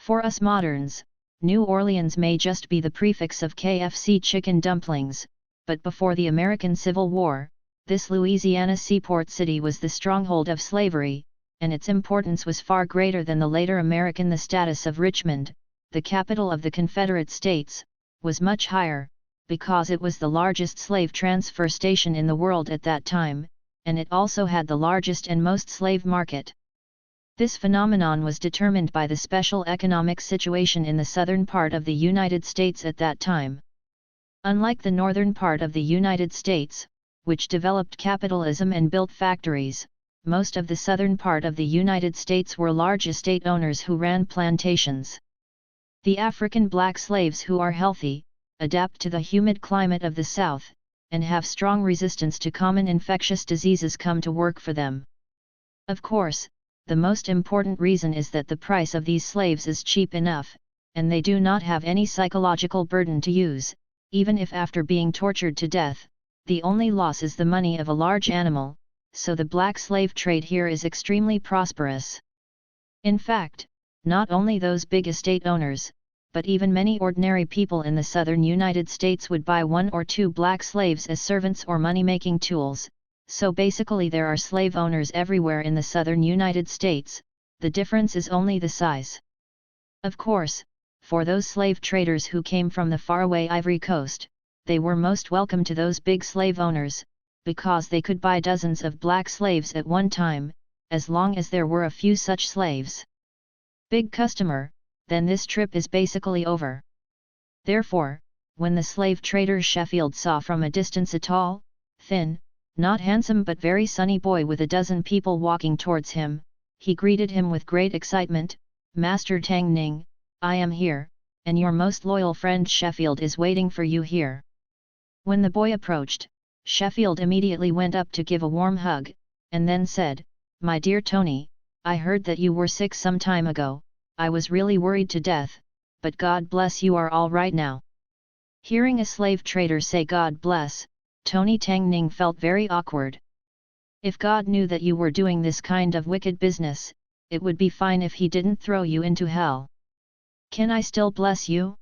For us moderns, New Orleans may just be the prefix of KFC chicken dumplings, but before the American Civil War, this Louisiana seaport city was the stronghold of slavery, and its importance was far greater than the later American. The status of Richmond, the capital of the Confederate States, was much higher, because it was the largest slave transfer station in the world at that time, and it also had the largest and most slave market. This phenomenon was determined by the special economic situation in the southern part of the United States at that time. Unlike the northern part of the United States, which developed capitalism and built factories, most of the southern part of the United States were large estate owners who ran plantations. The African black slaves who are healthy, adapt to the humid climate of the South, and have strong resistance to common infectious diseases come to work for them. Of course, the most important reason is that the price of these slaves is cheap enough, and they do not have any psychological burden to use, even if after being tortured to death, the only loss is the money of a large animal, so the black slave trade here is extremely prosperous. In fact, not only those big estate owners, but even many ordinary people in the southern United States would buy 1 or 2 black slaves as servants or money-making tools. So basically there are slave owners everywhere in the southern United States, the difference is only the size. Of course, for those slave traders who came from the faraway Ivory Coast, they were most welcome to those big slave owners, because they could buy dozens of black slaves at one time, as long as there were a few such slaves. Big customer, then this trip is basically over. Therefore, when the slave trader Sheffield saw from a distance a tall, thin, not handsome but very sunny boy with a dozen people walking towards him, he greeted him with great excitement, "Master Tang Ning, I am here, and your most loyal friend Sheffield is waiting for you here." When the boy approached, Sheffield immediately went up to give a warm hug, and then said, "My dear Tony, I heard that you were sick some time ago. I was really worried to death, but God bless you are all right now." Hearing a slave trader say God bless, Tony Tang Ning felt very awkward. If God knew that you were doing this kind of wicked business, it would be fine if he didn't throw you into hell. Can I still bless you?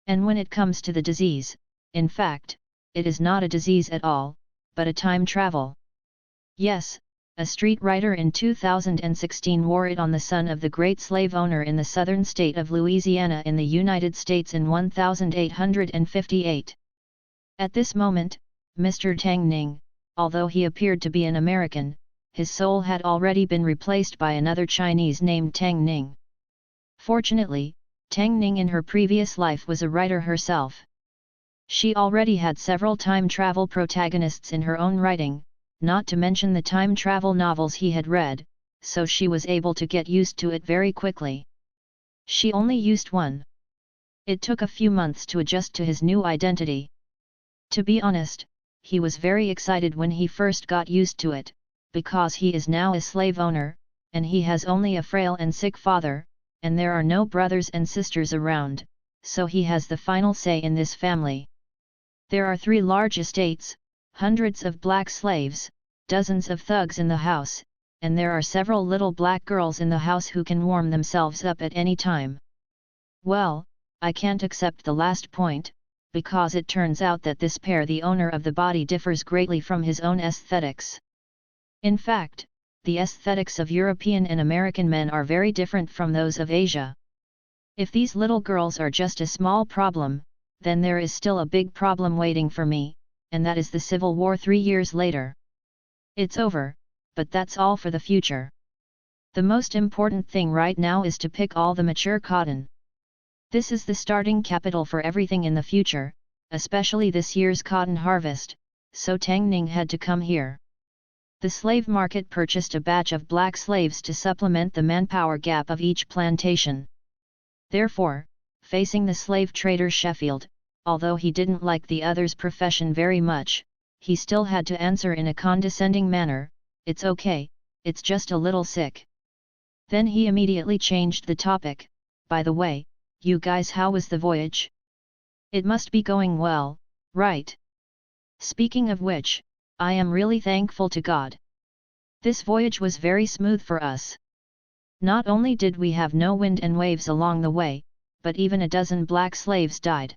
And when it comes to the disease, in fact, it is not a disease at all, but a time travel. Yes, a street writer in 2016 wore it on the son of the great slave owner in the southern state of Louisiana in the United States in 1858. At this moment, Mr. Tang Ning, although he appeared to be an American, his soul had already been replaced by another Chinese named Tang Ning. Fortunately, Tang Ning in her previous life was a writer herself. She already had several time travel protagonists in her own writing, not to mention the time travel novels he had read, so she was able to get used to it very quickly. She only used one. It took a few months to adjust to his new identity. To be honest, he was very excited when he first got used to it, because he is now a slave owner, and he has only a frail and sick father, and there are no brothers and sisters around, so he has the final say in this family. There are 3 large estates, hundreds of black slaves, dozens of thugs in the house, and there are several little black girls in the house who can warm themselves up at any time. Well, I can't accept the last point, because it turns out that this pair, the owner of the body, differs greatly from his own aesthetics. In fact, the aesthetics of European and American men are very different from those of Asia. If these little girls are just a small problem, then there is still a big problem waiting for me, and that is the Civil War 3 years later. It's over, but that's all for the future. The most important thing right now is to pick all the mature cotton. This is the starting capital for everything in the future, especially this year's cotton harvest, so Tang Ning had to come here. The slave market purchased a batch of black slaves to supplement the manpower gap of each plantation. Therefore, facing the slave trader Sheffield, although he didn't like the other's profession very much, he still had to answer in a condescending manner, "It's okay, it's just a little sick." Then he immediately changed the topic, "By the way, you guys, how was the voyage? It must be going well, right? Speaking of which, I am really thankful to God. This voyage was very smooth for us. Not only did we have no wind and waves along the way, but even a dozen black slaves died.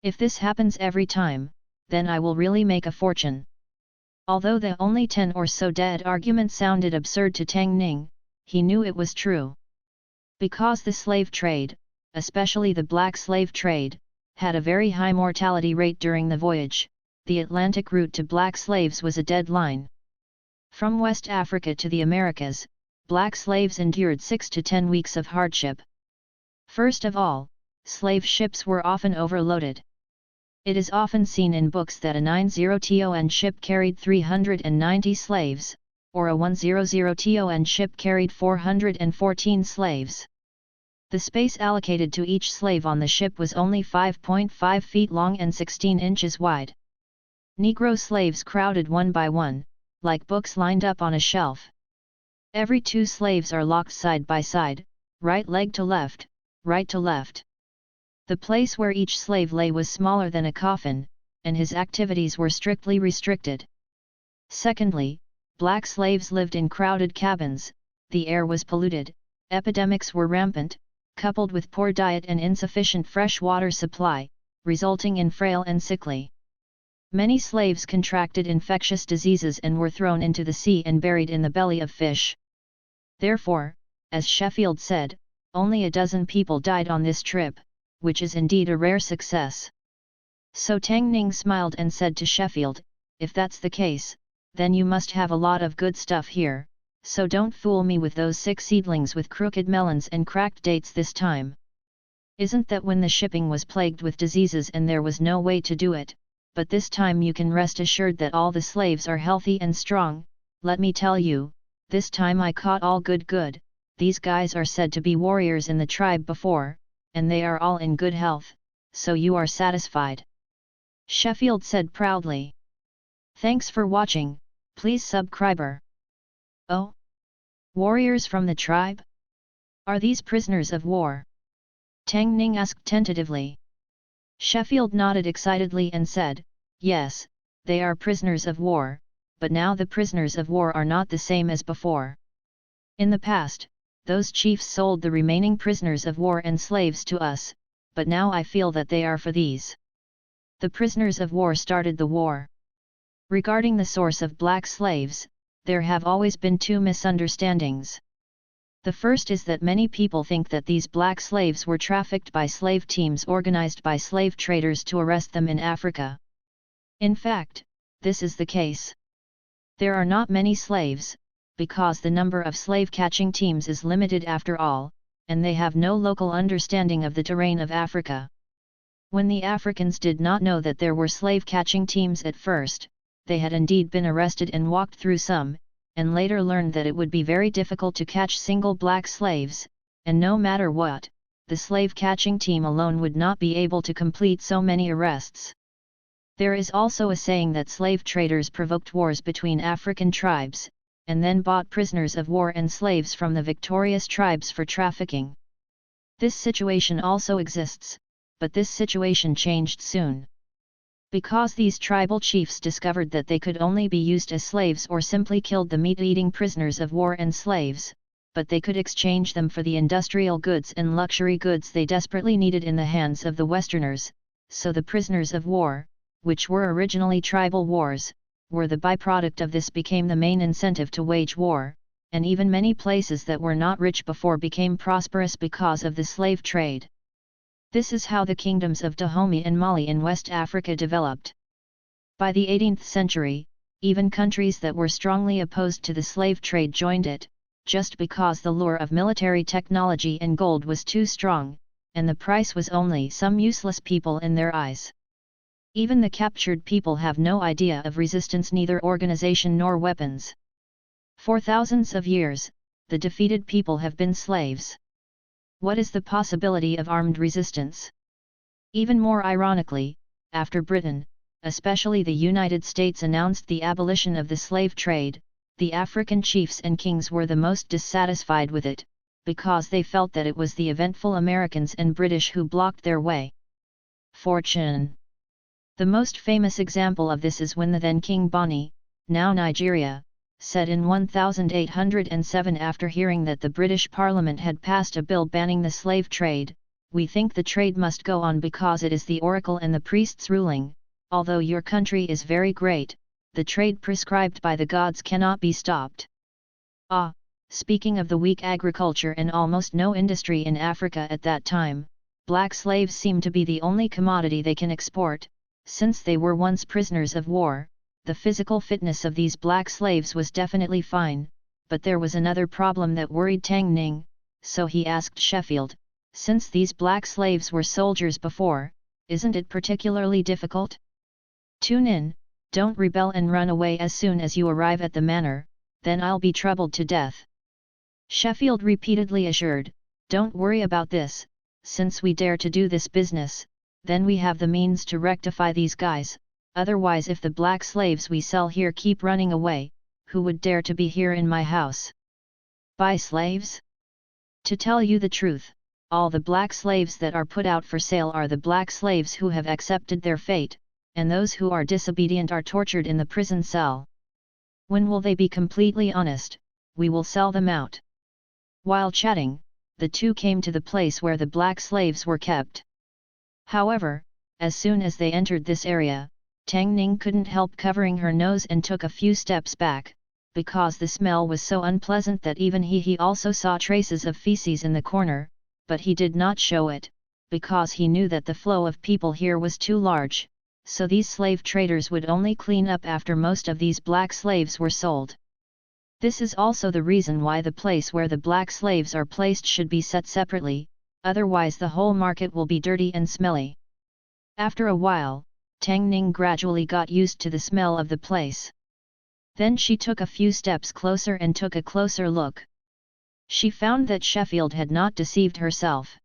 If this happens every time, then I will really make a fortune. Although the only 10 or so dead argument sounded absurd to Tang Ning, he knew it was true. Because the slave trade, especially the black slave trade, had a very high mortality rate during the voyage, the Atlantic route to black slaves was a dead line. From West Africa to the Americas, black slaves endured 6 to 10 weeks of hardship. First of all, slave ships were often overloaded. It is often seen in books that a 90ton ship carried 390 slaves, or a 100ton ship carried 414 slaves. The space allocated to each slave on the ship was only 5.5 feet long and 16 inches wide. Negro slaves crowded one by one, like books lined up on a shelf. Every 2 slaves are locked side by side, right leg to left, right to left. The place where each slave lay was smaller than a coffin, and his activities were strictly restricted. Secondly, black slaves lived in crowded cabins, the air was polluted, epidemics were rampant, coupled with poor diet and insufficient fresh water supply, resulting in frail and sickly. Many slaves contracted infectious diseases and were thrown into the sea and buried in the belly of fish. Therefore, as Sheffield said, only a dozen people died on this trip, which is indeed a rare success. So Tang Ning smiled and said to Sheffield, "If that's the case, then you must have a lot of good stuff here, so don't fool me with those 6 seedlings with crooked melons and cracked dates this time. Isn't that when the shipping was plagued with diseases and there was no way to do it, but this time you can rest assured that all the slaves are healthy and strong. Let me tell you, this time I caught all good, these guys are said to be warriors in the tribe before, and they are all in good health, so you are satisfied." Sheffield said proudly. Thanks for watching, please subscribe. Oh? Warriors from the tribe? Are these prisoners of war? Tang Ning asked tentatively. Sheffield nodded excitedly and said, "Yes, they are prisoners of war, but now the prisoners of war are not the same as before. In the past, those chiefs sold the remaining prisoners of war and slaves to us, but now I feel that they are for these. The prisoners of war started the war." Regarding the source of black slaves, there have always been 2 misunderstandings. The first is that many people think that these black slaves were trafficked by slave teams organized by slave traders to arrest them in Africa. In fact, this is the case. There are not many slaves, because the number of slave-catching teams is limited after all, and they have no local understanding of the terrain of Africa. When the Africans did not know that there were slave-catching teams at first, they had indeed been arrested and walked through some, and later learned that it would be very difficult to catch single black slaves, and no matter what, the slave-catching team alone would not be able to complete so many arrests. There is also a saying that slave traders provoked wars between African tribes, and then bought prisoners of war and slaves from the victorious tribes for trafficking. This situation also exists, but this situation changed soon. Because these tribal chiefs discovered that they could only be used as slaves or simply killed the meat-eating prisoners of war and slaves, but they could exchange them for the industrial goods and luxury goods they desperately needed in the hands of the Westerners, so the prisoners of war, which were originally tribal wars, were the byproduct of this became the main incentive to wage war, and even many places that were not rich before became prosperous because of the slave trade. This is how the kingdoms of Dahomey and Mali in West Africa developed. By the 18th century, even countries that were strongly opposed to the slave trade joined it, just because the lure of military technology and gold was too strong, and the price was only some useless people in their eyes. Even the captured people have no idea of resistance, neither organization nor weapons. For thousands of years, the defeated people have been slaves. What is the possibility of armed resistance? Even more ironically, after Britain, especially the United States, announced the abolition of the slave trade, the African chiefs and kings were the most dissatisfied with it, because they felt that it was the eventful Americans and British who blocked their way. Fortune. The most famous example of this is when the then King Bonny, now Nigeria, said in 1807 after hearing that the British Parliament had passed a bill banning the slave trade, "We think the trade must go on because it is the oracle and the priests ruling. Although your country is very great, the trade prescribed by the gods cannot be stopped." Ah, speaking of the weak agriculture and almost no industry in Africa at that time, black slaves seem to be the only commodity they can export, since they were once prisoners of war. The physical fitness of these black slaves was definitely fine, but there was another problem that worried Tang Ning, so he asked Sheffield, "Since these black slaves were soldiers before, isn't it particularly difficult?" "Tune in, don't rebel and run away as soon as you arrive at the manor, then I'll be troubled to death," Sheffield repeatedly assured. "Don't worry about this, since we dare to do this business, then we have the means to rectify these guys. Otherwise, if the black slaves we sell here keep running away, who would dare to be here in my house? Buy slaves? To tell you the truth, all the black slaves that are put out for sale are the black slaves who have accepted their fate, and those who are disobedient are tortured in the prison cell. When will they be completely honest? We will sell them out." While chatting, the two came to the place where the black slaves were kept. However, as soon as they entered this area, Tang Ning couldn't help covering her nose and took a few steps back, because the smell was so unpleasant that even he also saw traces of feces in the corner, but he did not show it, because he knew that the flow of people here was too large, so these slave traders would only clean up after most of these black slaves were sold. This is also the reason why the place where the black slaves are placed should be set separately, otherwise the whole market will be dirty and smelly. After a while, Tang Ning gradually got used to the smell of the place. Then she took a few steps closer and took a closer look. She found that Sheffield had not deceived herself.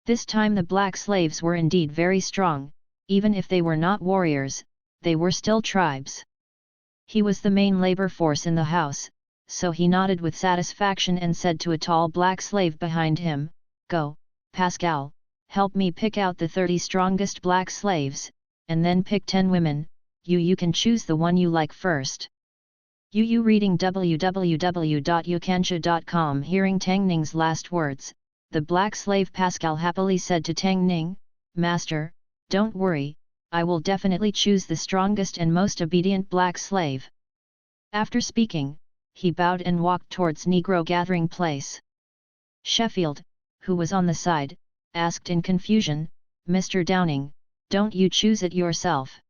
This time the black slaves were indeed very strong, even if they were not warriors, they were still tribes. He was the main labor force in the house, so he nodded with satisfaction and said to a tall black slave behind him, "Go, Pascal, help me pick out the 30 strongest black slaves, and then pick 10 women, you can choose the one you like first." You reading www.youcansha.com. Hearing Tang Ning's last words, the black slave Pascal happily said to Tang Ning, "Master, don't worry, I will definitely choose the strongest and most obedient black slave." After speaking, he bowed and walked towards Negro gathering place. Sheffield, who was on the side, asked in confusion, "Mr. Downing, don't you choose it yourself?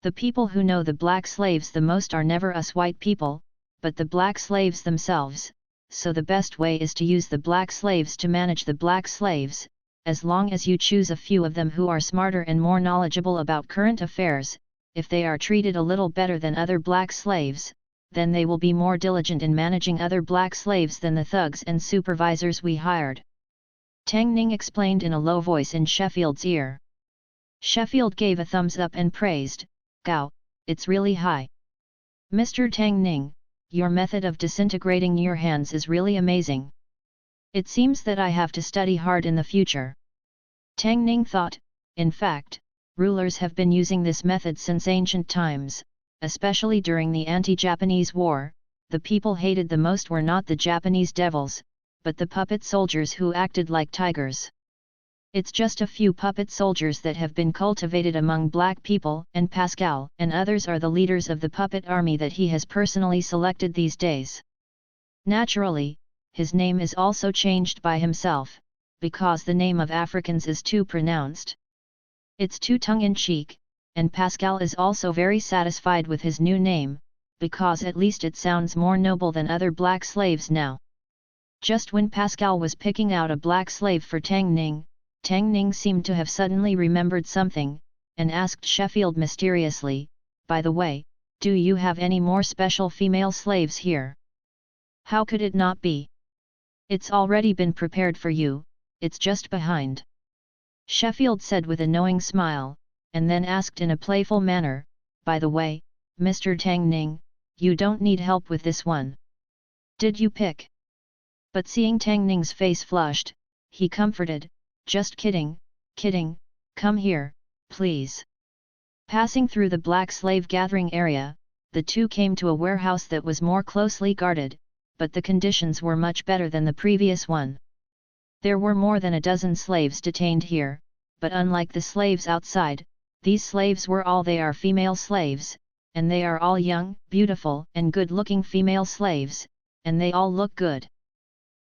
The people who know the black slaves the most are never us white people, but the black slaves themselves, so the best way is to use the black slaves to manage the black slaves. As long as you choose a few of them who are smarter and more knowledgeable about current affairs, if they are treated a little better than other black slaves, then they will be more diligent in managing other black slaves than the thugs and supervisors we hired." Tang Ning explained in a low voice in Sheffield's ear. Sheffield gave a thumbs up and praised, "Gao, it's really high. Mr. Tang Ning, your method of disintegrating your hands is really amazing. It seems that I have to study hard in the future." Tang Ning thought, in fact, rulers have been using this method since ancient times, especially during the anti-Japanese war. The people hated the most were not the Japanese devils, but the puppet soldiers who acted like tigers. It's just a few puppet soldiers that have been cultivated among black people, and Pascal and others are the leaders of the puppet army that he has personally selected these days. Naturally, his name is also changed by himself, because the name of Africans is too pronounced. It's too tongue-in-cheek, and Pascal is also very satisfied with his new name, because at least it sounds more noble than other black slaves now. Just when Pascal was picking out a black slave for Tang Ning seemed to have suddenly remembered something, and asked Sheffield mysteriously, "By the way, do you have any more special female slaves here?" "How could it not be? It's already been prepared for you, it's just behind," Sheffield said with a knowing smile, and then asked in a playful manner, "By the way, Mr. Tang Ning, you don't need help with this one. Did you pick?" But seeing Tang Ning's face flushed, he comforted, "Just kidding, come here, please." Passing through the black slave gathering area, the two came to a warehouse that was more closely guarded, but the conditions were much better than the previous one. There were more than a dozen slaves detained here, but unlike the slaves outside, these slaves were all they are female slaves, and they are all young, beautiful and good-looking female slaves, and they all look good.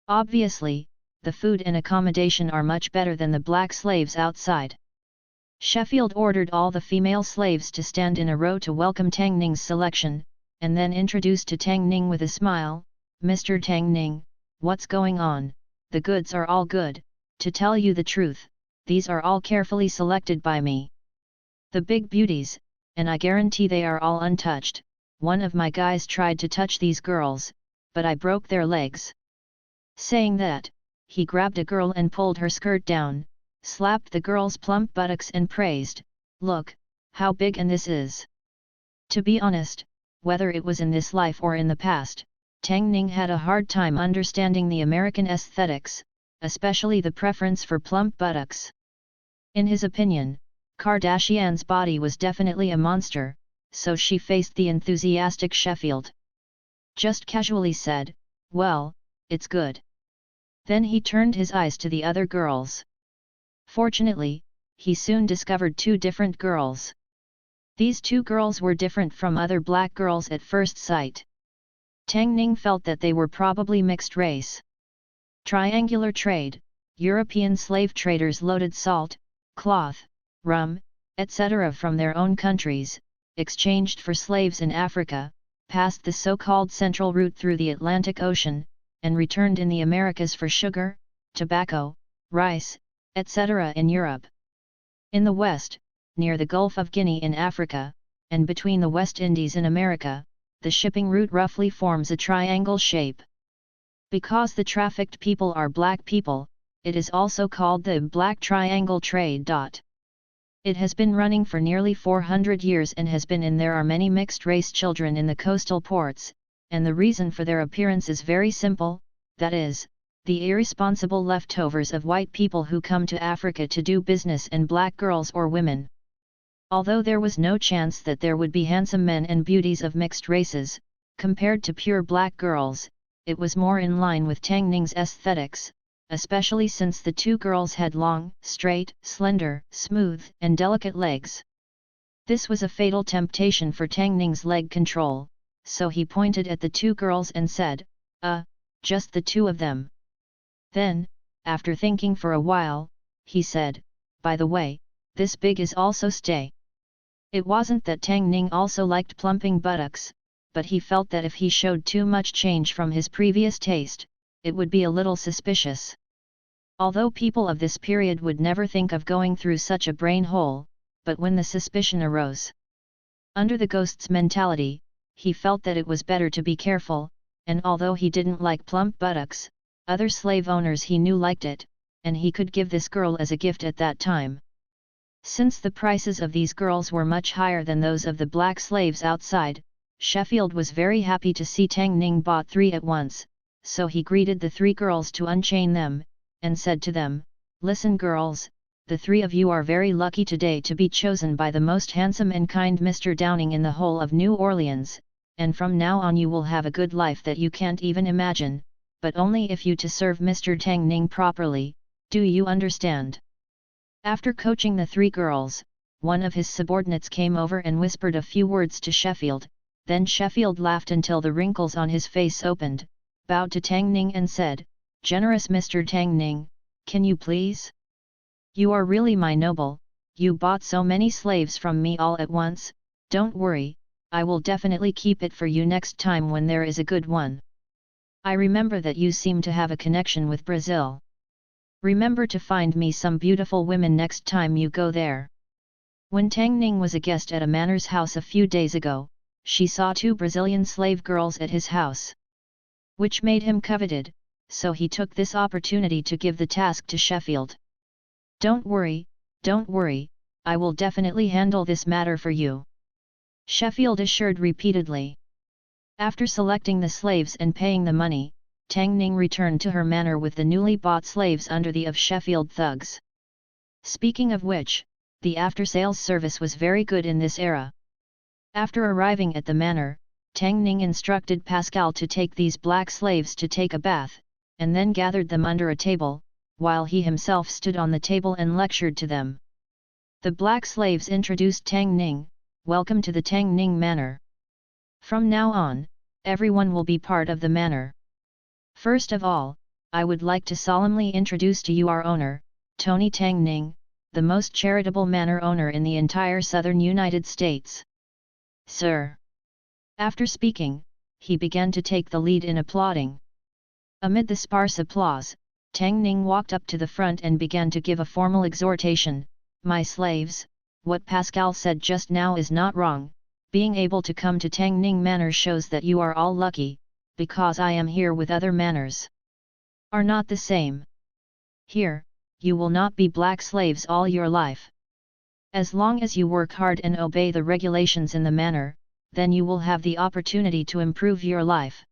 Obviously, the food and accommodation are much better than the black slaves outside. Sheffield ordered all the female slaves to stand in a row to welcome Tang Ning's selection, and then introduced to Tang Ning with a smile, "Mr. Tang Ning, what's going on? The goods are all good, to tell you the truth, these are all carefully selected by me. The big beauties, and I guarantee they are all untouched. One of my guys tried to touch these girls, but I broke their legs." Saying that, he grabbed a girl and pulled her skirt down, slapped the girl's plump buttocks and praised, "Look, how big and this is." To be honest, whether it was in this life or in the past, Tang Ning had a hard time understanding the American aesthetics, especially the preference for plump buttocks. In his opinion, Kardashian's body was definitely a monster, so she faced the enthusiastic Sheffield. Just casually said, "Well, it's good." Then he turned his eyes to the other girls. Fortunately, he soon discovered two different girls. These two girls were different from other black girls at first sight. Tang Ning felt that they were probably mixed race. Triangular trade, European slave traders loaded salt, cloth, rum, etc. from their own countries, exchanged for slaves in Africa, passed the so-called Central Route through the Atlantic Ocean, and returned in the Americas for sugar, tobacco, rice, etc. in Europe. In the West, near the Gulf of Guinea in Africa, and between the West Indies in America, the shipping route roughly forms a triangle shape. Because the trafficked people are black people, it is also called the Black Triangle Trade. It has been running for nearly 400 years and has been in. There are many mixed-race children in the coastal ports, and the reason for their appearance is very simple, that is, the irresponsible leftovers of white people who come to Africa to do business and black girls or women. Although there was no chance that there would be handsome men and beauties of mixed races, compared to pure black girls, it was more in line with Tang Ning's aesthetics, especially since the two girls had long, straight, slender, smooth, and delicate legs. This was a fatal temptation for Tang Ning's leg control, so he pointed at the two girls and said, just the two of them." Then, after thinking for a while, he said, "By the way, this big is also stay." It wasn't that Tang Ning also liked plumping buttocks, but he felt that if he showed too much change from his previous taste, it would be a little suspicious. Although people of this period would never think of going through such a brain hole, but when the suspicion arose, under the ghost's mentality, he felt that it was better to be careful, and although he didn't like plump buttocks, other slave owners he knew liked it, and he could give this girl as a gift at that time. Since the prices of these girls were much higher than those of the black slaves outside, Sheffield was very happy to see Tang Ning bought 3 at once, so he greeted the 3 girls to unchain them, and said to them, "Listen girls, the 3 of you are very lucky today to be chosen by the most handsome and kind Mr. Downing in the whole of New Orleans, and from now on you will have a good life that you can't even imagine, but only if you to serve Mr. Tang Ning properly, do you understand?" After coaching the 3 girls, one of his subordinates came over and whispered a few words to Sheffield, then Sheffield laughed until the wrinkles on his face opened, bowed to Tang Ning and said, "Generous Mr. Tang Ning, can you please? You are really my noble, you bought so many slaves from me all at once, don't worry, I will definitely keep it for you next time when there is a good one. I remember that you seem to have a connection with Brazil. Remember to find me some beautiful women next time you go there." When Tang Ning was a guest at a Manor's house a few days ago, she saw 2 Brazilian slave girls at his house, which made him coveted, so he took this opportunity to give the task to Sheffield. Don't worry, I will definitely handle this matter for you," Sheffield assured repeatedly. After selecting the slaves and paying the money, Tang Ning returned to her manor with the newly bought slaves under the of Sheffield thugs. Speaking of which, the after-sales service was very good in this era. After arriving at the manor, Tang Ning instructed Pascal to take these black slaves to take a bath, and then gathered them under a table, while he himself stood on the table and lectured to them. The black slaves introduced Tang Ning, "Welcome to the Tang Ning Manor. From now on, everyone will be part of the manor. First of all, I would like to solemnly introduce to you our owner, Tony Tang Ning, the most charitable manor owner in the entire southern United States. Sir." After speaking, he began to take the lead in applauding. Amid the sparse applause, Tang Ning walked up to the front and began to give a formal exhortation. "My slaves, what Pascal said just now is not wrong. Being able to come to Tang Ning Manor shows that you are all lucky, because I am here with other manors. Are not the same. Here, you will not be black slaves all your life. As long as you work hard and obey the regulations in the manor, then you will have the opportunity to improve your life.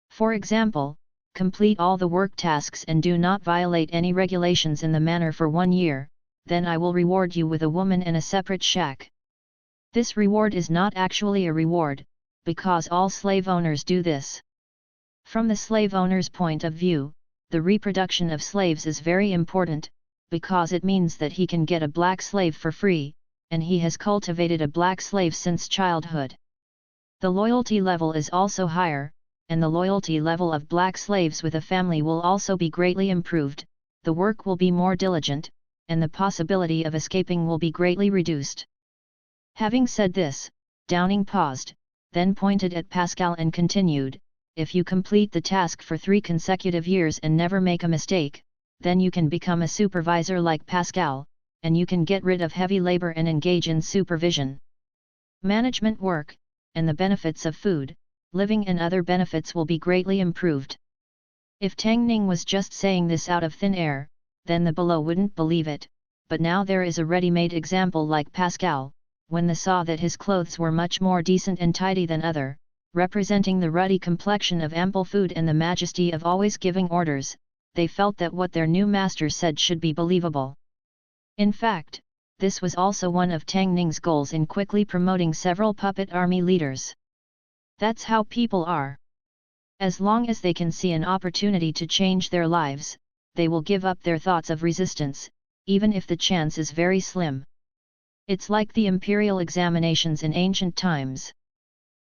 For example, complete all the work tasks and do not violate any regulations in the manor for 1 year, then I will reward you with a woman and a separate shack." This reward is not actually a reward, because all slave owners do this. From the slave owner's point of view, the reproduction of slaves is very important, because it means that he can get a black slave for free, and he has cultivated a black slave since childhood. The loyalty level is also higher, and the loyalty level of black slaves with a family will also be greatly improved, the work will be more diligent, and the possibility of escaping will be greatly reduced. Having said this, Downing paused, then pointed at Pascal and continued, "If you complete the task for 3 consecutive years and never make a mistake, then you can become a supervisor like Pascal, and you can get rid of heavy labor and engage in supervision. Management work, and the benefits of food, living and other benefits will be greatly improved." If Tang Ning was just saying this out of thin air, then the below wouldn't believe it, but now there is a ready-made example like Pascal, when they saw that his clothes were much more decent and tidy than other, representing the ruddy complexion of ample food and the majesty of always giving orders, they felt that what their new master said should be believable. In fact, this was also one of Tang Ning's goals in quickly promoting several puppet army leaders. That's how people are. As long as they can see an opportunity to change their lives, they will give up their thoughts of resistance, even if the chance is very slim. It's like the imperial examinations in ancient times.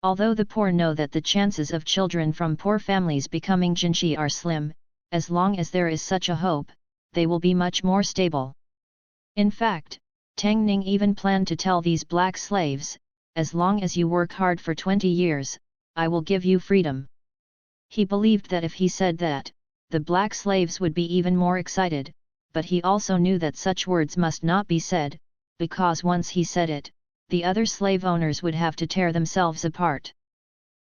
Although the poor know that the chances of children from poor families becoming jinshi are slim, as long as there is such a hope, they will be much more stable. In fact, Tang Ning even planned to tell these black slaves, "As long as you work hard for 20 years, I will give you freedom." He believed that if he said that, the black slaves would be even more excited, but he also knew that such words must not be said, because once he said it, the other slave owners would have to tear themselves apart.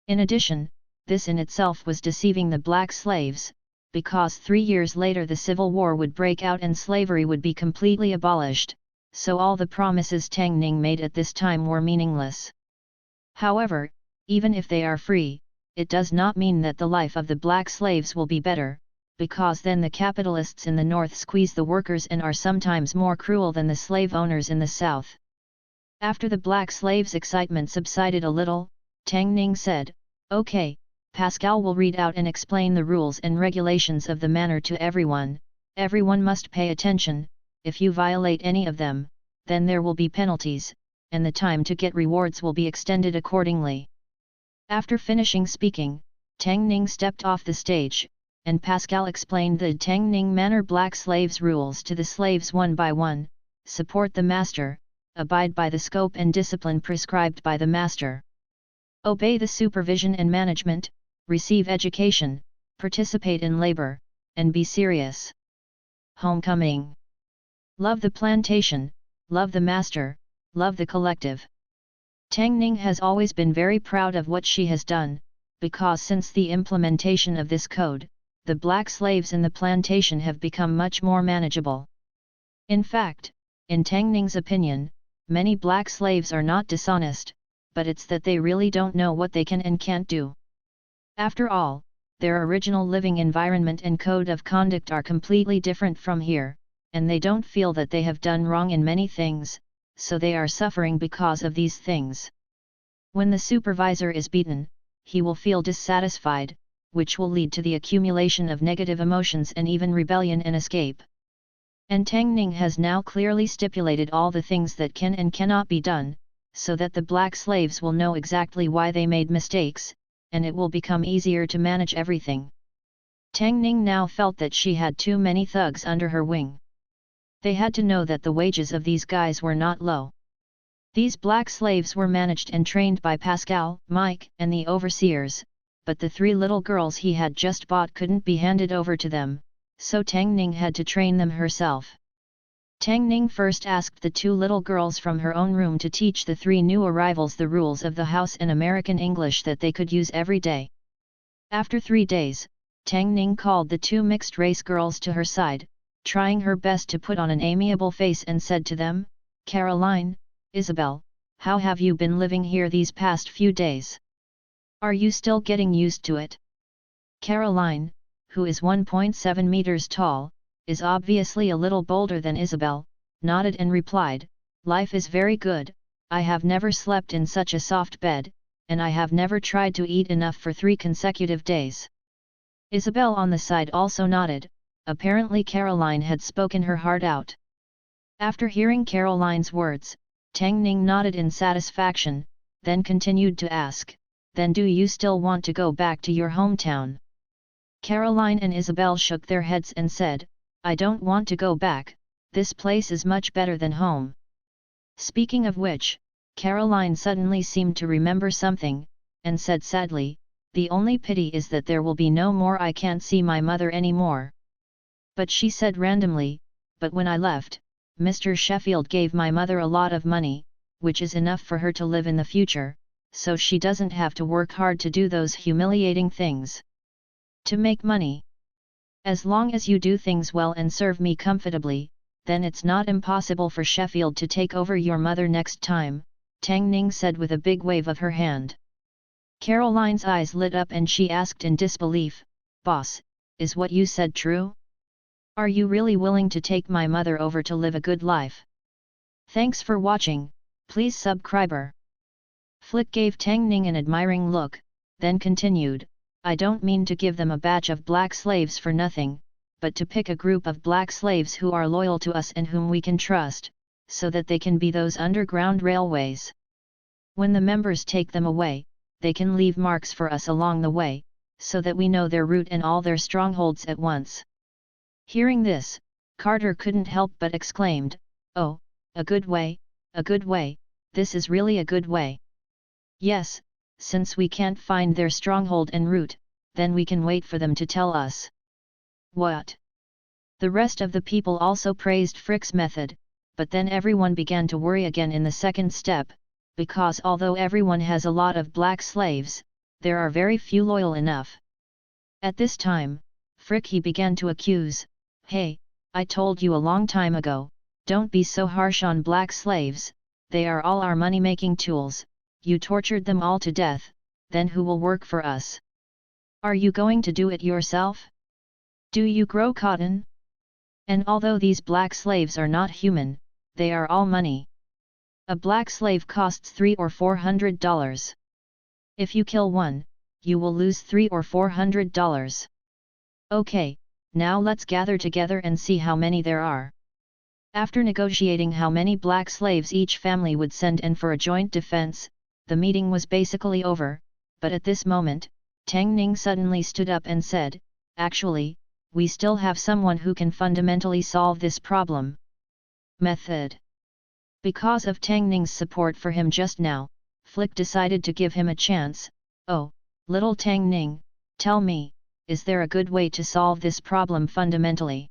In addition, this in itself was deceiving the black slaves, because 3 years later the civil war would break out and slavery would be completely abolished, so all the promises Tang Ning made at this time were meaningless. However, even if they are free, it does not mean that the life of the black slaves will be better, because then the capitalists in the north squeeze the workers and are sometimes more cruel than the slave owners in the south. After the black slaves' excitement subsided a little, Tang Ning said, "Okay, Pascal will read out and explain the rules and regulations of the manor to everyone. Everyone must pay attention. If you violate any of them, then there will be penalties, and the time to get rewards will be extended accordingly." After finishing speaking, Tang Ning stepped off the stage, and Pascal explained the Tang Ning Manor black slaves rules to the slaves one by one: support the master, abide by the scope and discipline prescribed by the master, obey the supervision and management, receive education, participate in labor, and be serious. Homecoming. Love the plantation, love the master, love the collective. Tang Ning has always been very proud of what she has done, because since the implementation of this code, the black slaves in the plantation have become much more manageable. In fact, in Tang Ning's opinion, many black slaves are not dishonest, but it's that they really don't know what they can and can't do. After all, their original living environment and code of conduct are completely different from here, and they don't feel that they have done wrong in many things, so they are suffering because of these things. When the supervisor is beaten, he will feel dissatisfied, which will lead to the accumulation of negative emotions and even rebellion and escape. And Tang Ning has now clearly stipulated all the things that can and cannot be done, so that the black slaves will know exactly why they made mistakes, and it will become easier to manage everything. Tang Ning now felt that she had too many thugs under her wing. They had to know that the wages of these guys were not low. These black slaves were managed and trained by Pascal, Mike, and the overseers, but the 3 little girls he had just bought couldn't be handed over to them, so Tang Ning had to train them herself. Tang Ning first asked the 2 little girls from her own room to teach the 3 new arrivals the rules of the house in American English that they could use every day. After 3 days, Tang Ning called the 2 mixed-race girls to her side, trying her best to put on an amiable face and said to them, "Caroline, Isabel, how have you been living here these past few days? Are you still getting used to it?" Caroline, who is 1.7 meters tall, is obviously a little bolder than Isabel, nodded and replied, "Life is very good, I have never slept in such a soft bed, and I have never tried to eat enough for 3 consecutive days." Isabel on the side also nodded, apparently Caroline had spoken her heart out. After hearing Caroline's words, Tang Ning nodded in satisfaction, then continued to ask, "Then do you still want to go back to your hometown?" Caroline and Isabel shook their heads and said, "I don't want to go back, this place is much better than home." Speaking of which, Caroline suddenly seemed to remember something, and said sadly, "The only pity is that there will be no more I can't see my mother anymore." But she said randomly, "But when I left, Mr. Sheffield gave my mother a lot of money, which is enough for her to live in the future, so she doesn't have to work hard to do those humiliating things. To make money. As long as you do things well and serve me comfortably, then it's not impossible for Sheffield to take over your mother next time," Tang Ning said with a big wave of her hand. Caroline's eyes lit up and she asked in disbelief, "Boss, is what you said true? Are you really willing to take my mother over to live a good life?" Thanks for watching, please subscribe. Flick gave Tang Ning an admiring look, then continued, "I don't mean to give them a batch of black slaves for nothing, but to pick a group of black slaves who are loyal to us and whom we can trust, so that they can be those underground railways. When the members take them away, they can leave marks for us along the way, so that we know their route and all their strongholds at once." Hearing this, Carter couldn't help but exclaimed, "Oh, a good way, this is really a good way. Yes, since we can't find their stronghold en route, then we can wait for them to tell us." What? The rest of the people also praised Frick's method, but then everyone began to worry again in the second step, because although everyone has a lot of black slaves, there are very few loyal enough. At this time, Frick he began to accuse, "Hey, I told you a long time ago, don't be so harsh on black slaves, they are all our money-making tools. You tortured them all to death, then who will work for us? Are you going to do it yourself? Do you grow cotton? And although these black slaves are not human, they are all money. A black slave costs $300 or $400. If you kill one, you will lose $300 or $400. Okay, now let's gather together and see how many there are." After negotiating how many black slaves each family would send and for a joint defense, the meeting was basically over, but at this moment, Tang Ning suddenly stood up and said, "Actually, we still have someone who can fundamentally solve this problem." Method. Because of Tang Ning's support for him just now, Flick decided to give him a chance. "Oh, little Tang Ning, tell me, is there a good way to solve this problem fundamentally?"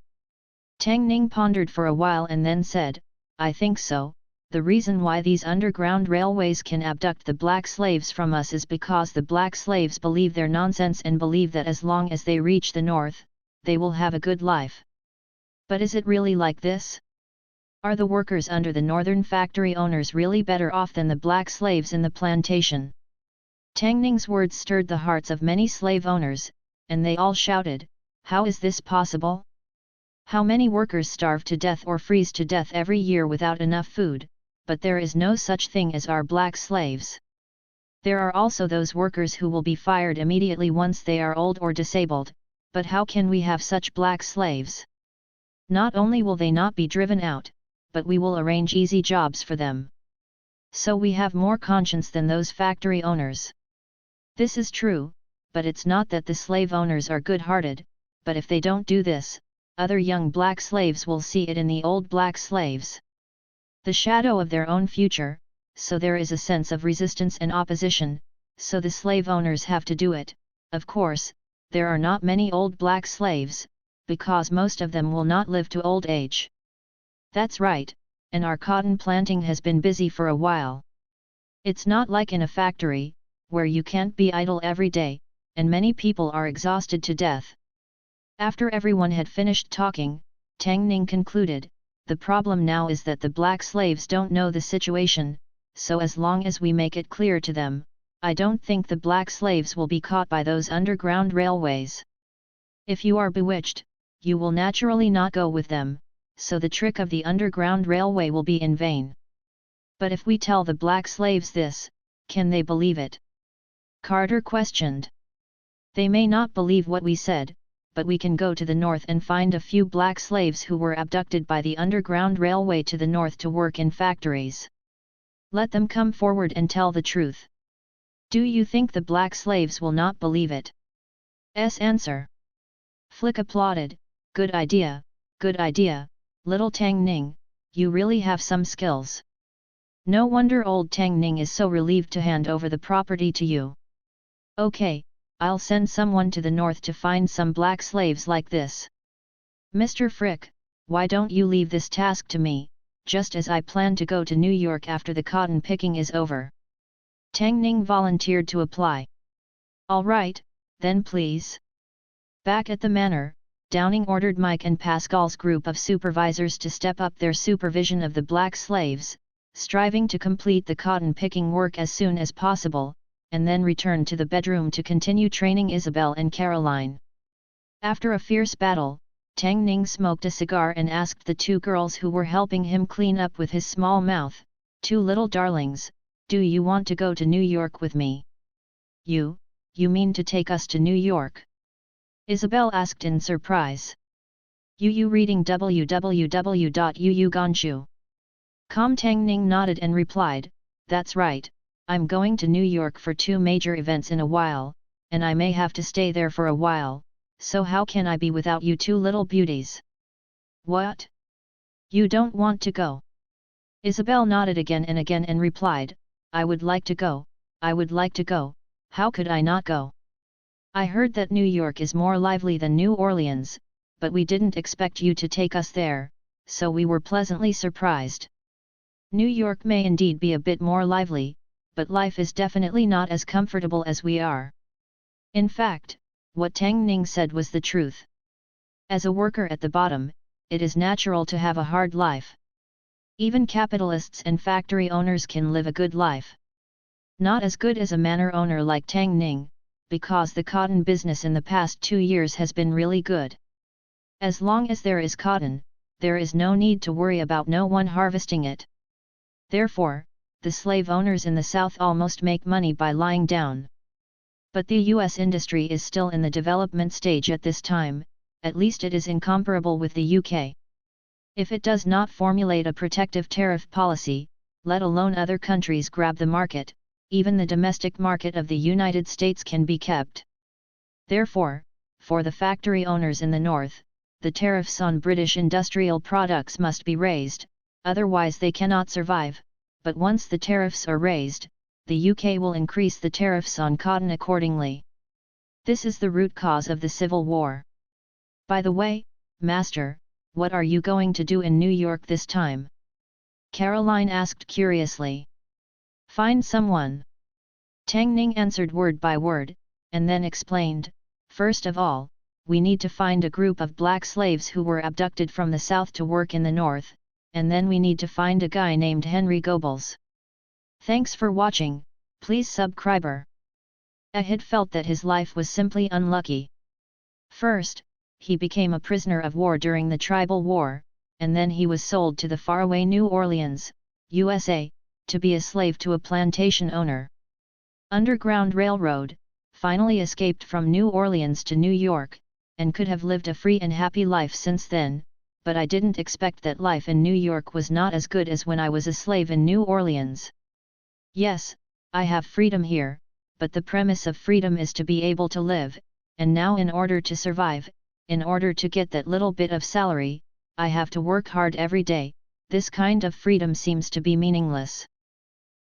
Tang Ning pondered for a while and then said, "I think so. The reason why these underground railways can abduct the black slaves from us is because the black slaves believe their nonsense and believe that as long as they reach the north, they will have a good life. But is it really like this? Are the workers under the northern factory owners really better off than the black slaves in the plantation?" Tang Ning's words stirred the hearts of many slave owners, and they all shouted, "How is this possible? How many workers starve to death or freeze to death every year without enough food, but there is no such thing as our black slaves. There are also those workers who will be fired immediately once they are old or disabled, but how can we have such black slaves? Not only will they not be driven out, but we will arrange easy jobs for them. So we have more conscience than those factory owners. This is true, but it's not that the slave owners are good-hearted, but if they don't do this, other young black slaves will see it in the old black slaves. The shadow of their own future, so there is a sense of resistance and opposition, so the slave owners have to do it. Of course, there are not many old black slaves, because most of them will not live to old age. That's right, and our cotton planting has been busy for a while. It's not like in a factory, where you can't be idle every day, and many people are exhausted to death. After everyone had finished talking, Tang Ning concluded, the problem now is that the black slaves don't know the situation, so as long as we make it clear to them, I don't think the black slaves will be caught by those underground railways. If you are bewitched, you will naturally not go with them, so the trick of the underground railway will be in vain. But if we tell the black slaves this, can they believe it? Carter questioned. They may not believe what we said, but we can go to the north and find a few black slaves who were abducted by the underground railway to the north to work in factories. Let them come forward and tell the truth. Do you think the black slaves will not believe it? Answer. Flick applauded, good idea, little Tang Ning, you really have some skills. No wonder old Tang Ning is so relieved to hand over the property to you. Okay, I'll send someone to the north to find some black slaves like this. Mr. Frick, why don't you leave this task to me, just as I plan to go to New York after the cotton picking is over. Tang Ning volunteered to apply. All right, then please. Back at the manor, Downing ordered Mike and Pascal's group of supervisors to step up their supervision of the black slaves, striving to complete the cotton picking work as soon as possible, and then return to the bedroom to continue training Isabel and Caroline. After a fierce battle, Tang Ning smoked a cigar and asked the two girls who were helping him clean up with his small mouth, two little darlings, do you want to go to New York with me? You mean to take us to New York? Isabel asked in surprise. You reading www.uuganshu.com. Tang Ning nodded and replied, that's right, I'm going to New York for two major events in a while, and I may have to stay there for a while, so how can I be without you two little beauties? What? You don't want to go? Isabel nodded again and replied, I would like to go, how could I not go? I heard that New York is more lively than New Orleans, but we didn't expect you to take us there, so we were pleasantly surprised. New York may indeed be a bit more lively, but life is definitely not as comfortable as we are. In fact, what Tang Ning said was the truth. As a worker at the bottom, it is natural to have a hard life. Even capitalists and factory owners can live a good life. Not as good as a manor owner like Tang Ning, because the cotton business in the past 2 years has been really good. As long as there is cotton, there is no need to worry about no one harvesting it. Therefore, the slave owners in the South almost make money by lying down. But the US industry is still in the development stage at this time, at least it is incomparable with the UK. If it does not formulate a protective tariff policy, let alone other countries grab the market, even the domestic market of the United States can be kept. Therefore, for the factory owners in the North, the tariffs on British industrial products must be raised, otherwise they cannot survive, but once the tariffs are raised, the UK will increase the tariffs on cotton accordingly. This is the root cause of the Civil War. By the way, Master, what are you going to do in New York this time? Caroline asked curiously. Find someone. Tang Ning answered word by word, and then explained, first of all, we need to find a group of black slaves who were abducted from the south to work in the north, and then we need to find a guy named Henry Goebbels. Thanks for watching, please subscriber. Ahid felt that his life was simply unlucky. First, he became a prisoner of war during the Tribal War, and then he was sold to the faraway New Orleans, USA, to be a slave to a plantation owner. Underground Railroad, finally escaped from New Orleans to New York, and could have lived a free and happy life since then, but I didn't expect that life in New York was not as good as when I was a slave in New Orleans. Yes, I have freedom here, but the premise of freedom is to be able to live, and now in order to survive, in order to get that little bit of salary, I have to work hard every day. This kind of freedom seems to be meaningless.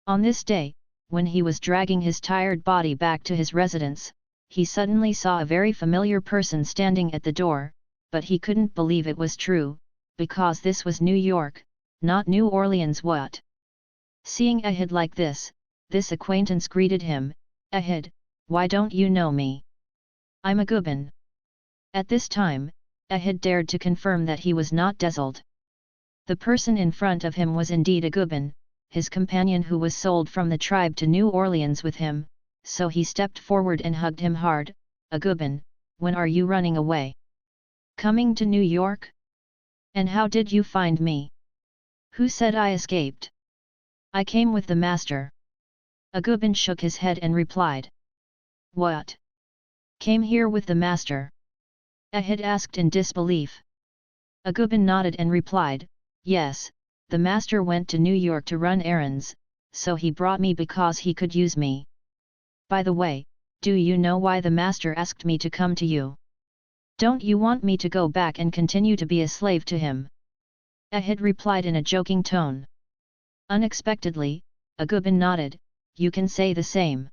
On this day, when he was dragging his tired body back to his residence, he suddenly saw a very familiar person standing at the door, but he couldn't believe it was true, because this was New York, not New Orleans. What? Seeing Ahid like this acquaintance greeted him, "Ahid, why don't you know me? I'm a Gubin." At this time, Ahid dared to confirm that he was not dazzled. The person in front of him was indeed a Gubin, his companion who was sold from the tribe to New Orleans with him, so he stepped forward and hugged him hard. "A Gubin, when are you running away? Coming to New York? And how did you find me? Who said I escaped?" "I came with the master." A Gubin shook his head and replied. "What? Came here with the master?" Ahid asked in disbelief. A Gubin nodded and replied, "Yes, the master went to New York to run errands, so he brought me because he could use me. By the way, do you know why the master asked me to come to you? Don't you want me to go back and continue to be a slave to him?" Ahid replied in a joking tone. Unexpectedly, a Gubin nodded, "You can say the same."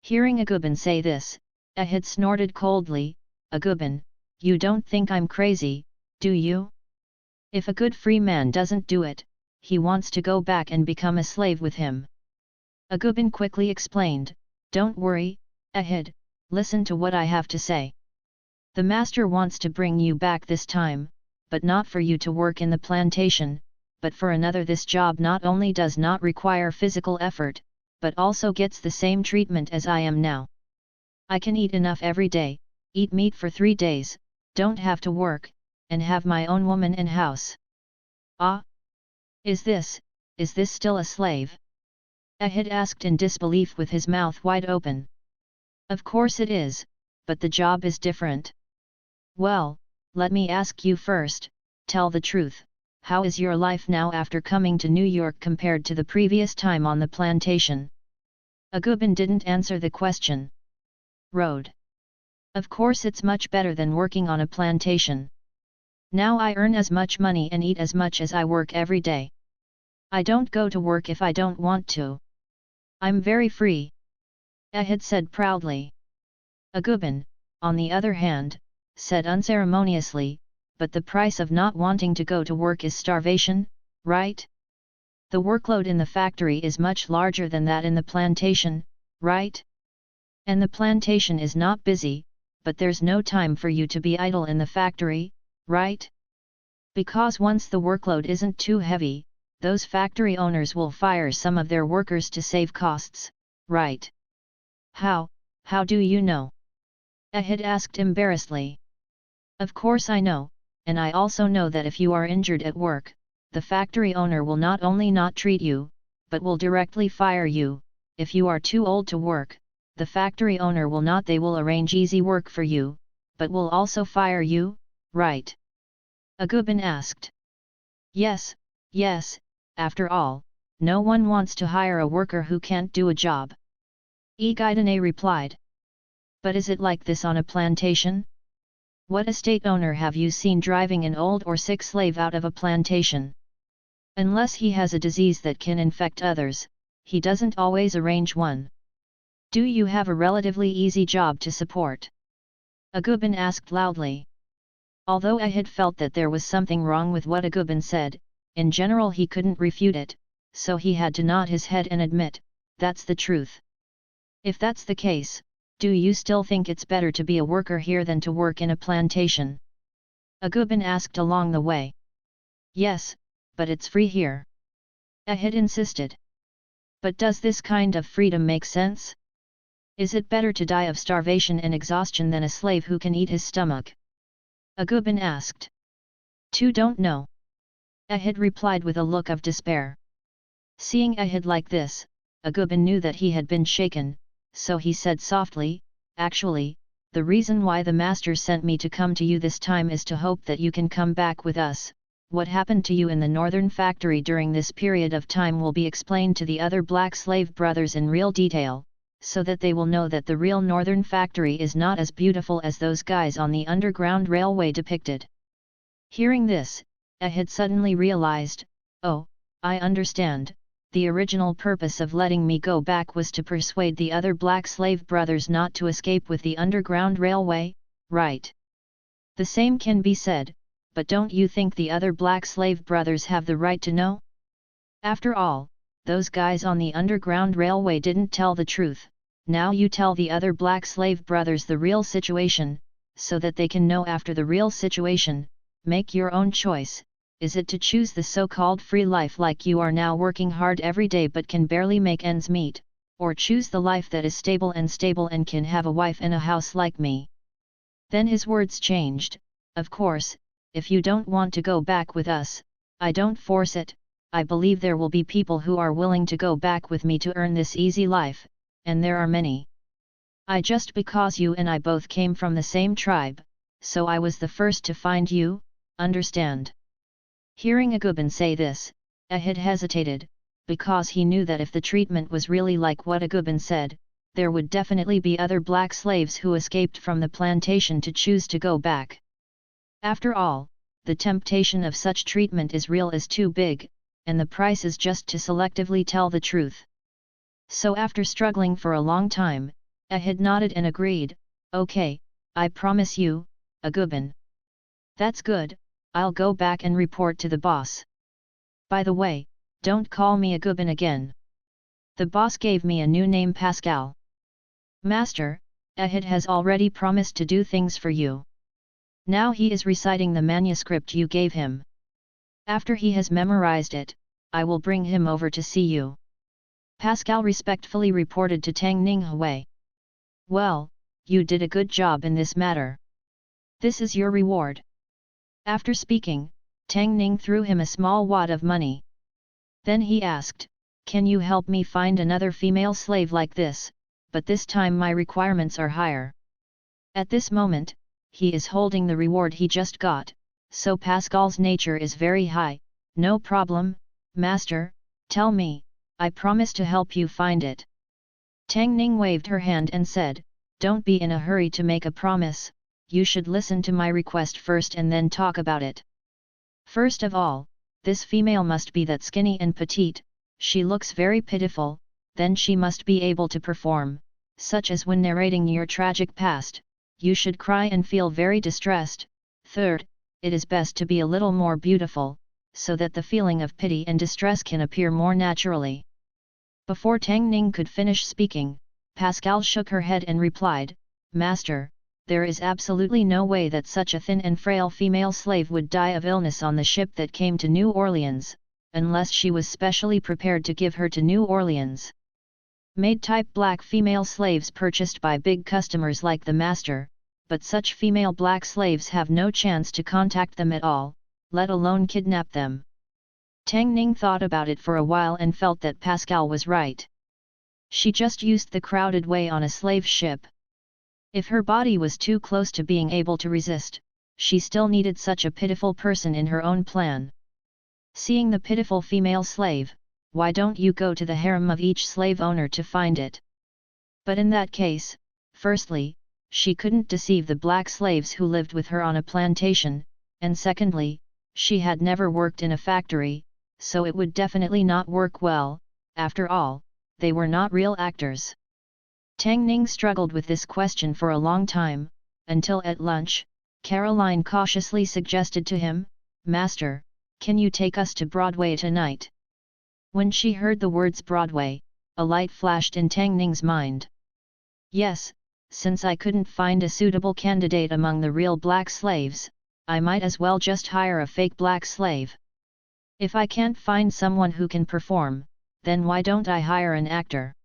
Hearing a Gubin say this, Ahid snorted coldly, "A Gubin, you don't think I'm crazy, do you? If a good free man doesn't do it, he wants to go back and become a slave with him." A Gubin quickly explained, "Don't worry, Ahid, listen to what I have to say. The master wants to bring you back this time, but not for you to work in the plantation, but for another. This job not only does not require physical effort, but also gets the same treatment as I am now. I can eat enough every day, eat meat for 3 days, don't have to work, and have my own woman and house." "Ah? Is this still a slave?" Ahid asked in disbelief with his mouth wide open. "Of course it is, but the job is different." "Well, let me ask you first, tell the truth, how is your life now after coming to New York compared to the previous time on the plantation?" A Gubin didn't answer the question. "Road. Of course it's much better than working on a plantation. Now I earn as much money and eat as much as I work every day. I don't go to work if I don't want to. I'm very free," Ahid said proudly. A Gubin, on the other hand, said unceremoniously, "But the price of not wanting to go to work is starvation, right? The workload in the factory is much larger than that in the plantation, right? And the plantation is not busy, but there's no time for you to be idle in the factory, right? Because once the workload isn't too heavy, those factory owners will fire some of their workers to save costs, right?" How do you know?" Ahid asked embarrassedly. "Of course I know, and I also know that if you are injured at work, the factory owner will not only not treat you, but will directly fire you. If you are too old to work, the factory owner will not, they will arrange easy work for you, but will also fire you, right?" A Gubin asked. Yes, after all, no one wants to hire a worker who can't do a job." Guidane replied. "But is it like this on a plantation? What estate owner have you seen driving an old or sick slave out of a plantation? Unless he has a disease that can infect others, he doesn't always arrange one. Do you have a relatively easy job to support?" A Gubin asked loudly. Although Ahid felt that there was something wrong with what a Gubin said, in general he couldn't refute it, so he had to nod his head and admit, "That's the truth." "If that's the case, do you still think it's better to be a worker here than to work in a plantation?" A Gubin asked along the way. "Yes, but it's free here," Ahid insisted. "But does this kind of freedom make sense? Is it better to die of starvation and exhaustion than a slave who can eat his stomach?" A Gubin asked. "Two don't know," Ahid replied with a look of despair. Seeing Ahid like this, a Gubin knew that he had been shaken, so he said softly, "Actually, the reason why the master sent me to come to you this time is to hope that you can come back with us. What happened to you in the northern factory during this period of time will be explained to the other black slave brothers in real detail, so that they will know that the real northern factory is not as beautiful as those guys on the underground railway depicted." Hearing this, Ahid suddenly realized, "Oh, I understand, the original purpose of letting me go back was to persuade the other black slave brothers not to escape with the underground railway, right? The same can be said, but don't you think the other black slave brothers have the right to know? After all, those guys on the underground railway didn't tell the truth. Now you tell the other black slave brothers the real situation, so that they can know after the real situation. Make your own choice. Is it to choose the so-called free life like you are now working hard every day but can barely make ends meet, or choose the life that is stable and can have a wife and a house like me?" Then his words changed. "Of course, if you don't want to go back with us, I don't force it. I believe there will be people who are willing to go back with me to earn this easy life, and there are many. Because you and I both came from the same tribe, so I was the first to find you, understand?" Hearing Agubin say this, Ahid hesitated, because he knew that if the treatment was really like what Agubin said, there would definitely be other black slaves who escaped from the plantation to choose to go back. After all, the temptation of such treatment is too big, and the price is just to selectively tell the truth. So after struggling for a long time, Ahid nodded and agreed, "Okay, I promise you, Agubin." "That's good, I'll go back and report to the boss. By the way, don't call me Agubin again. The boss gave me a new name, Pascal." "Master, Ahid has already promised to do things for you. Now he is reciting the manuscript you gave him. After he has memorized it, I will bring him over to see you," Pascal respectfully reported to Tang Ninghui. "Well, you did a good job in this matter. This is your reward." After speaking, Tang Ning threw him a small wad of money. Then he asked, "Can you help me find another female slave like this, but this time my requirements are higher." At this moment, he is holding the reward he just got, so Pascal's nature is very high. "No problem, master, tell me, I promise to help you find it." Tang Ning waved her hand and said, "Don't be in a hurry to make a promise, you should listen to my request first and then talk about it. First of all, this female must be that skinny and petite, she looks very pitiful, then she must be able to perform, such as when narrating your tragic past, you should cry and feel very distressed. Third, it is best to be a little more beautiful, so that the feeling of pity and distress can appear more naturally." Before Tang Ning could finish speaking, Pascal shook her head and replied, "Master, there is absolutely no way that such a thin and frail female slave would die of illness on the ship that came to New Orleans, unless she was specially prepared to give her to New Orleans. Maid-type black female slaves purchased by big customers like the master, but such female black slaves have no chance to contact them at all, let alone kidnap them." Tang Ning thought about it for a while and felt that Pascal was right. She just used the crowded way on a slave ship. If her body was too close to being able to resist, she still needed such a pitiful person in her own plan. Seeing the pitiful female slave, why don't you go to the harem of each slave owner to find it? But in that case, firstly, she couldn't deceive the black slaves who lived with her on a plantation, and secondly, she had never worked in a factory, so it would definitely not work well. After all, they were not real actors. Tang Ning struggled with this question for a long time, until at lunch, Caroline cautiously suggested to him, "Master, can you take us to Broadway tonight?" When she heard the words Broadway, a light flashed in Tang Ning's mind. "Yes, since I couldn't find a suitable candidate among the real black slaves, I might as well just hire a fake black slave. If I can't find someone who can perform, then why don't I hire an actor?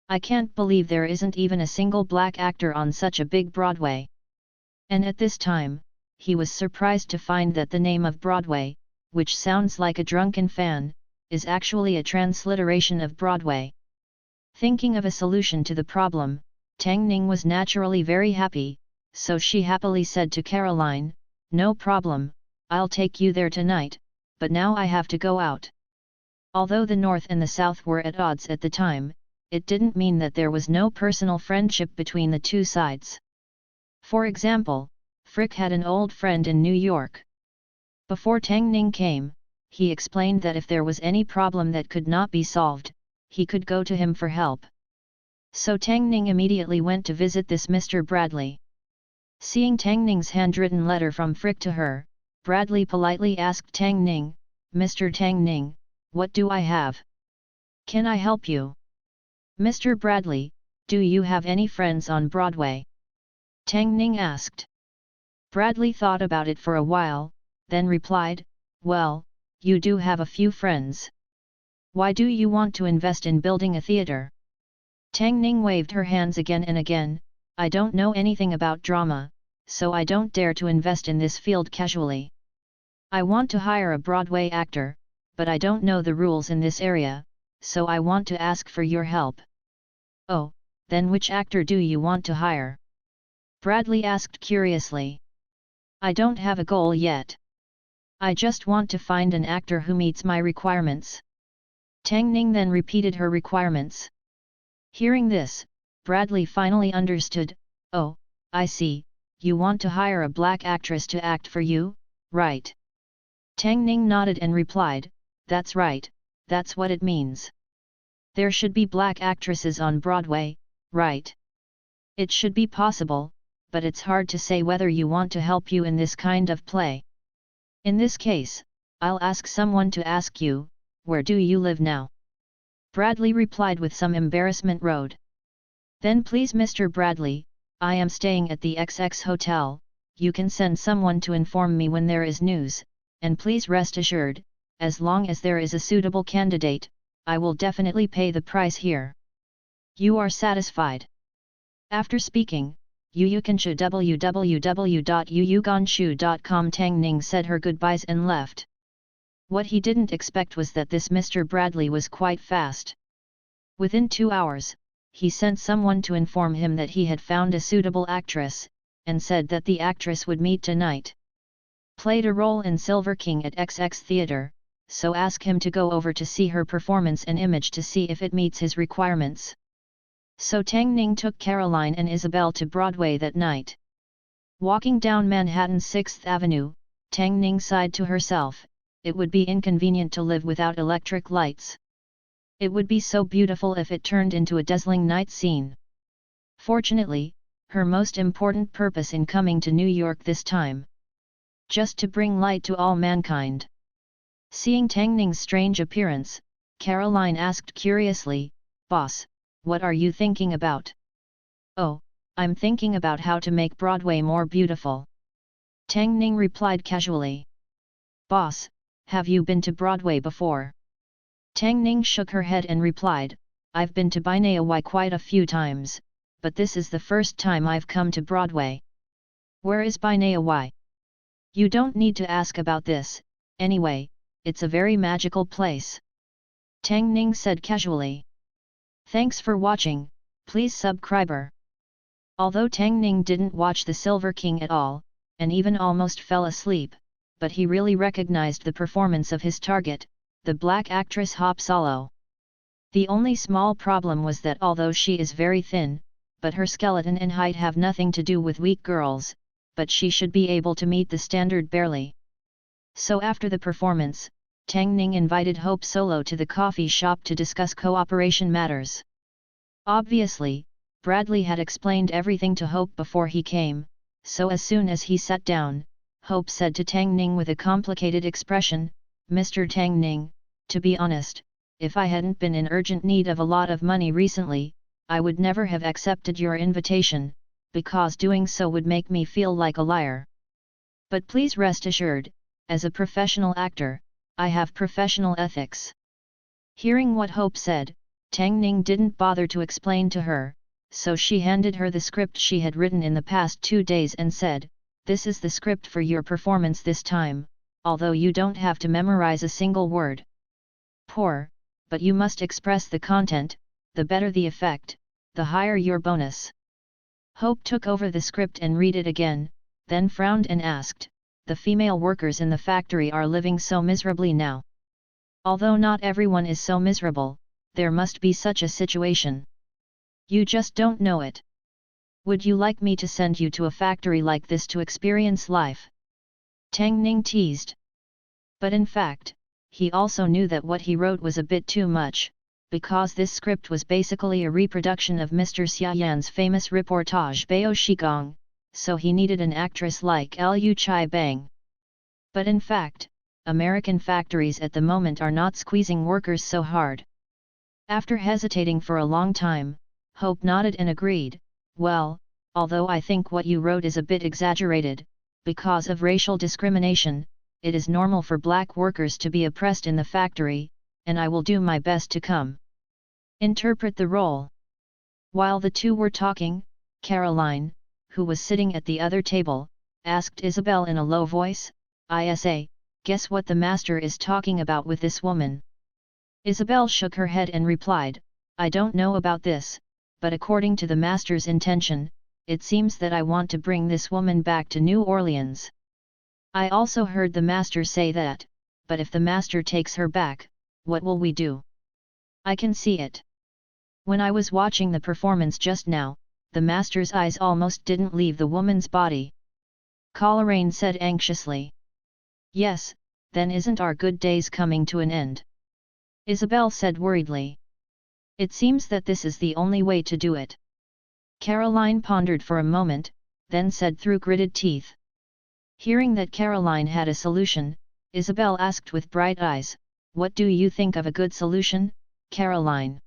I can't believe there isn't even a single black actor on such a big Broadway." And at this time, he was surprised to find that the name of Broadway, which sounds like a drunken fan, is actually a transliteration of Broadway. Thinking of a solution to the problem, Tang Ning was naturally very happy, so she happily said to Caroline, "No problem, I'll take you there tonight, but now I have to go out." Although the North and the South were at odds at the time, it didn't mean that there was no personal friendship between the two sides. For example, Frick had an old friend in New York. Before Tang Ning came, he explained that if there was any problem that could not be solved, he could go to him for help. So Tang Ning immediately went to visit this Mr. Bradley. Seeing Tang Ning's handwritten letter from Frick to her, Bradley politely asked Tang Ning, "Mr. Tang Ning, what do I have? Can I help you?" "Mr. Bradley, do you have any friends on Broadway?" Tang Ning asked. Bradley thought about it for a while, then replied, "Well, you do have a few friends. Why do you want to invest in building a theater?" Tang Ning waved her hands again and again, "I don't know anything about drama, so I don't dare to invest in this field casually. I want to hire a Broadway actor, but I don't know the rules in this area, so I want to ask for your help." "Oh, then which actor do you want to hire?" Bradley asked curiously. "I don't have a goal yet. I just want to find an actor who meets my requirements." Tang Ning then repeated her requirements. Hearing this, Bradley finally understood. "Oh, I see, you want to hire a black actress to act for you, right?" Tang Ning nodded and replied, "That's right, that's what it means. There should be black actresses on Broadway, right? It should be possible, but it's hard to say whether you want to help you in this kind of play. In this case, I'll ask someone to ask you, where do you live now?" Bradley replied with some embarrassment. "Road." "Then please Mr. Bradley, I am staying at the XX Hotel, you can send someone to inform me when there is news, and please rest assured, as long as there is a suitable candidate, I will definitely pay the price here. You are satisfied?" After speaking, Yuyukanshu www.yuyuganshu.com, Tang Ning said her goodbyes and left. What he didn't expect was that this Mr. Bradley was quite fast. Within 2 hours, he sent someone to inform him that he had found a suitable actress, and said that the actress would meet tonight. Played a role in Silver King at XX Theatre, so ask him to go over to see her performance and image to see if it meets his requirements. So Tang Ning took Caroline and Isabel to Broadway that night. Walking down Manhattan's 6th Avenue, Tang Ning sighed to herself, it would be inconvenient to live without electric lights. It would be so beautiful if it turned into a dazzling night scene. Fortunately, her most important purpose in coming to New York this time. Just to bring light to all mankind. Seeing Tang Ning's strange appearance, Caroline asked curiously, "Boss, what are you thinking about?" "Oh, I'm thinking about how to make Broadway more beautiful." Tang Ning replied casually. "Boss, have you been to Broadway before?" Tang Ning shook her head and replied, "I've been to Binayawai quite a few times, but this is the first time I've come to Broadway." "Where is Binayawai?" "You don't need to ask about this, anyway, it's a very magical place," Tang Ning said casually. Thanks for watching, please subscribe. Although Tang Ning didn't watch the Silver King at all, and even almost fell asleep, but he really recognized the performance of his target, the black actress Hop Solo. The only small problem was that although she is very thin, but her skeleton and height have nothing to do with weak girls, but she should be able to meet the standard barely. So after the performance, Tang Ning invited Hope Solo to the coffee shop to discuss cooperation matters. Obviously, Bradley had explained everything to Hope before he came, so as soon as he sat down, Hope said to Tang Ning with a complicated expression, "Mr. Tang Ning, to be honest, if I hadn't been in urgent need of a lot of money recently, I would never have accepted your invitation, because doing so would make me feel like a liar. But please rest assured, as a professional actor, I have professional ethics." Hearing what Hope said, Tang Ning didn't bother to explain to her, so she handed her the script she had written in the past 2 days and said, "This is the script for your performance this time, although you don't have to memorize a single word. Poor, but you must express the content, the better the effect, the higher your bonus. Hope took over the script and read it again, then frowned and asked, the female workers in the factory are living so miserably now. Although not everyone is so miserable, there must be such a situation. You just don't know it. Would you like me to send you to a factory like this to experience life? Tang Ning teased. But in fact, he also knew that what he wrote was a bit too much, because this script was basically a reproduction of Mr. Xia Yan's famous reportage Bao Shigong, so he needed an actress like Liu Chai Bang. But in fact, American factories at the moment are not squeezing workers so hard. After hesitating for a long time, Hope nodded and agreed, well, although I think what you wrote is a bit exaggerated, because of racial discrimination, it is normal for black workers to be oppressed in the factory, and I will do my best to interpret the role. While the two were talking, Caroline, who was sitting at the other table, asked Isabel in a low voice, "Isa, guess what the master is talking about with this woman?" Isabel shook her head and replied, "I don't know about this, but according to the master's intention, it seems that I want to bring this woman back to New Orleans. I also heard the master say that, but if the master takes her back, what will we do? I can see it. When I was watching the performance just now, the master's eyes almost didn't leave the woman's body." Coleraine said anxiously. "Yes, then isn't our good days coming to an end?" Isabel said worriedly. "It seems that this is the only way to do it." Caroline pondered for a moment, then said through gritted teeth. Hearing that Caroline had a solution, Isabel asked with bright eyes, "What do you think of a good solution, Caroline?"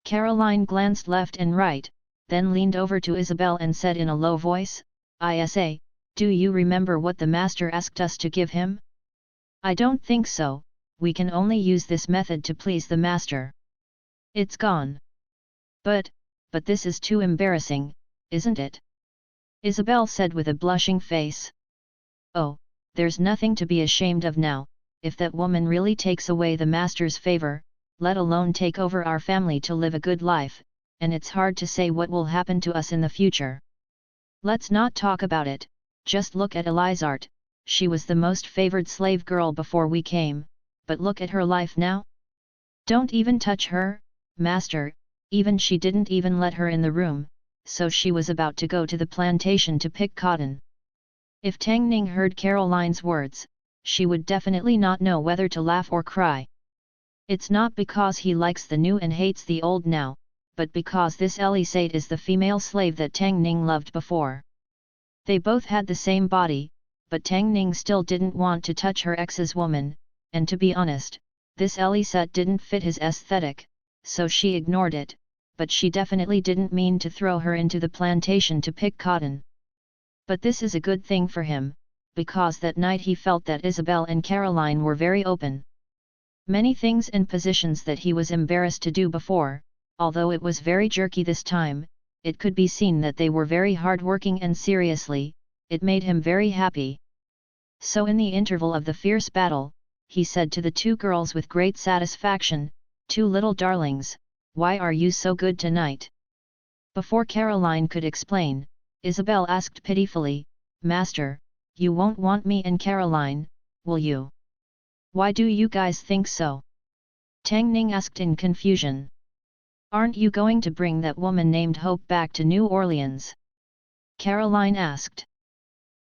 Caroline glanced left and right, then leaned over to Isabel and said in a low voice, "Isa, do you remember what the master asked us to give him?" "I don't think so, we can only use this method to please the master." "It's gone." But this is too embarrassing, isn't it?" Isabel said with a blushing face. "Oh, there's nothing to be ashamed of now, if that woman really takes away the master's favor, let alone take over our family to live a good life, and it's hard to say what will happen to us in the future. Let's not talk about it, just look at Elizart, she was the most favored slave girl before we came, but look at her life now? Don't even touch her, master, even she didn't even let her in the room, so she was about to go to the plantation to pick cotton." If Tang Ning heard Caroline's words, she would definitely not know whether to laugh or cry. It's not because he likes the new and hates the old now, but because this Elisate is the female slave that Tang Ning loved before. They both had the same body, but Tang Ning still didn't want to touch her ex's woman, and to be honest, this Elisate didn't fit his aesthetic, so she ignored it, but she definitely didn't mean to throw her into the plantation to pick cotton. But this is a good thing for him, because that night he felt that Isabel and Caroline were very open. Many things and positions that he was embarrassed to do before, although it was very jerky this time, it could be seen that they were very hard-working and seriously, it made him very happy. So in the interval of the fierce battle, he said to the two girls with great satisfaction, "Two little darlings, why are you so good tonight?" Before Caroline could explain, Isabel asked pitifully, "Master, you won't want me and Caroline, will you? Why do you guys think so?" Tang Ning asked in confusion. "Aren't you going to bring that woman named Hope back to New Orleans?" Caroline asked.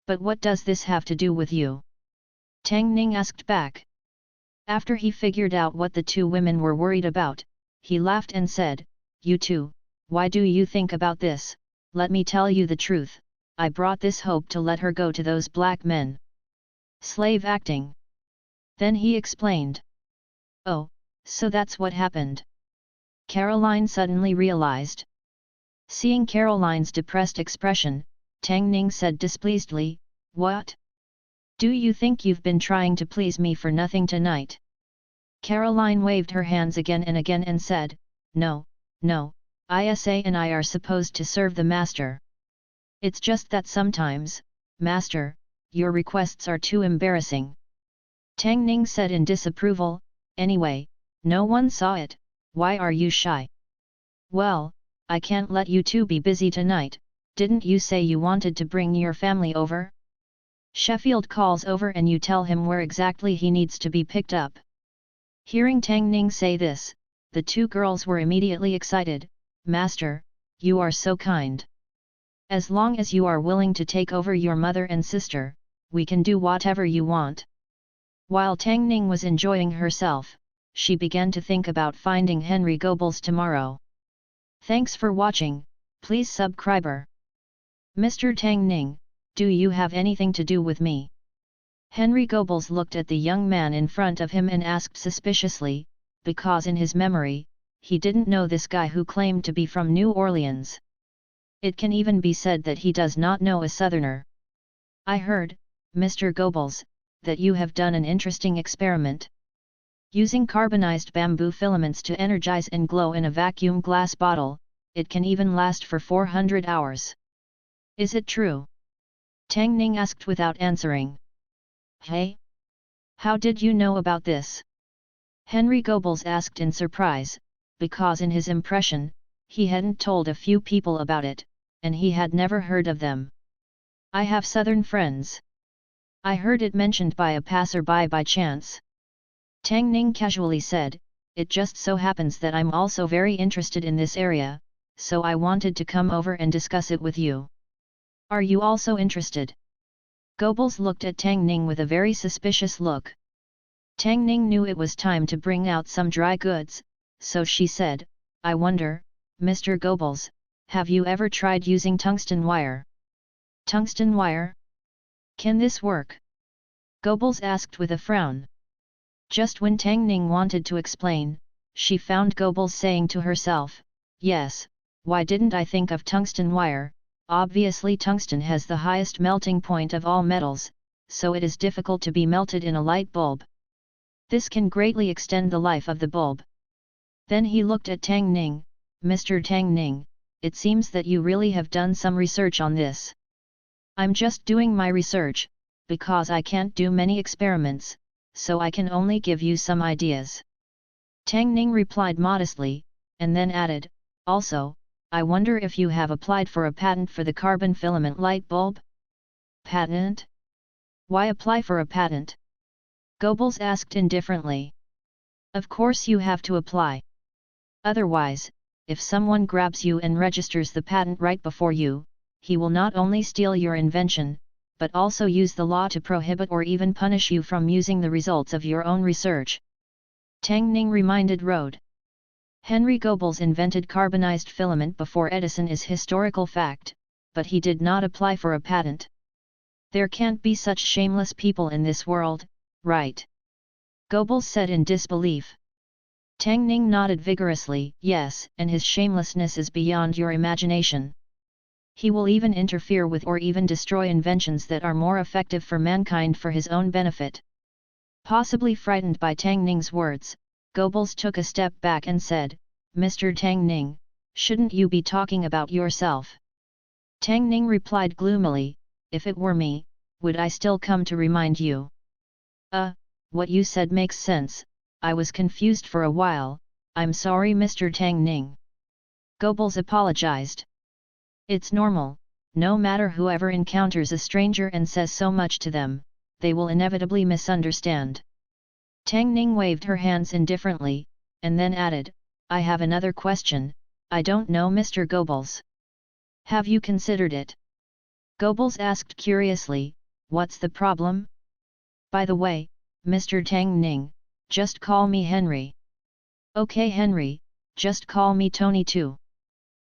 "But what does this have to do with you?" Tang Ning asked back. After he figured out what the two women were worried about, he laughed and said, "You two, why do you think about this? Let me tell you the truth, I brought this Hope to let her go to those black men. Slave acting." Then he explained. "Oh, so that's what happened." Caroline suddenly realized. Seeing Caroline's depressed expression, Tang Ning said displeasedly, "What? Do you think you've been trying to please me for nothing tonight?" Caroline waved her hands again and said, No, Isa and I are supposed to serve the master. It's just that sometimes, master, your requests are too embarrassing." Tang Ning said in disapproval, "Anyway, no one saw it, why are you shy?" Well, I can't let you two be busy tonight. Didn't you say you wanted to bring your family over? Sheffield calls over and you tell him where exactly he needs to be picked up. Hearing Tang Ning say this, the two girls were immediately excited. Master, you are so kind. As long as you are willing to take over your mother and sister, we can do whatever you want. While Tang Ning was enjoying herself, she began to think about finding Henry Goebbels tomorrow. Thanks for watching, please subscribe. Mr. Tang Ning, do you have anything to do with me? Henry Goebbels looked at the young man in front of him and asked suspiciously, because in his memory, he didn't know this guy who claimed to be from New Orleans. It can even be said that he does not know a Southerner. I heard, Mr. Goebbels, that you have done an interesting experiment. Using carbonized bamboo filaments to energize and glow in a vacuum glass bottle, it can even last for 400 hours. Is it true? Tang Ning asked without answering. Hey? How did you know about this? Henry Goebbels asked in surprise, because in his impression, he hadn't told a few people about it, and he had never heard of them. I have Southern friends. I heard it mentioned by a passerby by chance. Tang Ning casually said, it just so happens that I'm also very interested in this area, so I wanted to come over and discuss it with you. Are you also interested? Goebbels looked at Tang Ning with a very suspicious look. Tang Ning knew it was time to bring out some dry goods, so she said, I wonder, Mr. Goebbels, have you ever tried using tungsten wire? Tungsten wire? Can this work? Goebbels asked with a frown. Just when Tang Ning wanted to explain, she found Goebbels saying to herself, yes, why didn't I think of tungsten wire? Obviously tungsten has the highest melting point of all metals, so it is difficult to be melted in a light bulb. This can greatly extend the life of the bulb. Then he looked at Tang Ning, Mr. Tang Ning, it seems that you really have done some research on this. I'm just doing my research, because I can't do many experiments, so I can only give you some ideas. Tang Ning replied modestly, and then added, also, I wonder if you have applied for a patent for the carbon filament light bulb? Patent? Why apply for a patent? Goebbels asked indifferently. Of course you have to apply. Otherwise, if someone grabs you and registers the patent right before you, he will not only steal your invention, but also use the law to prohibit or even punish you from using the results of your own research. Tang Ning reminded Rode. Henry Goebbels invented carbonized filament before Edison is historical fact, but he did not apply for a patent. There can't be such shameless people in this world, right? Goebbels said in disbelief. Tang Ning nodded vigorously, yes, and his shamelessness is beyond your imagination. He will even interfere with or even destroy inventions that are more effective for mankind for his own benefit. Possibly frightened by Tang Ning's words, Goebbels took a step back and said, Mr. Tang Ning, shouldn't you be talking about yourself? Tang Ning replied gloomily, if it were me, would I still come to remind you? What you said makes sense, I was confused for a while, I'm sorry Mr. Tang Ning. Goebbels apologized. It's normal, no matter whoever encounters a stranger and says so much to them, they will inevitably misunderstand. Tang Ning waved her hands indifferently, and then added, I have another question, I don't know Mr. Goebbels. Have you considered it? Goebbels asked curiously, what's the problem? By the way, Mr. Tang Ning, just call me Henry. Okay Henry, just call me Tony too.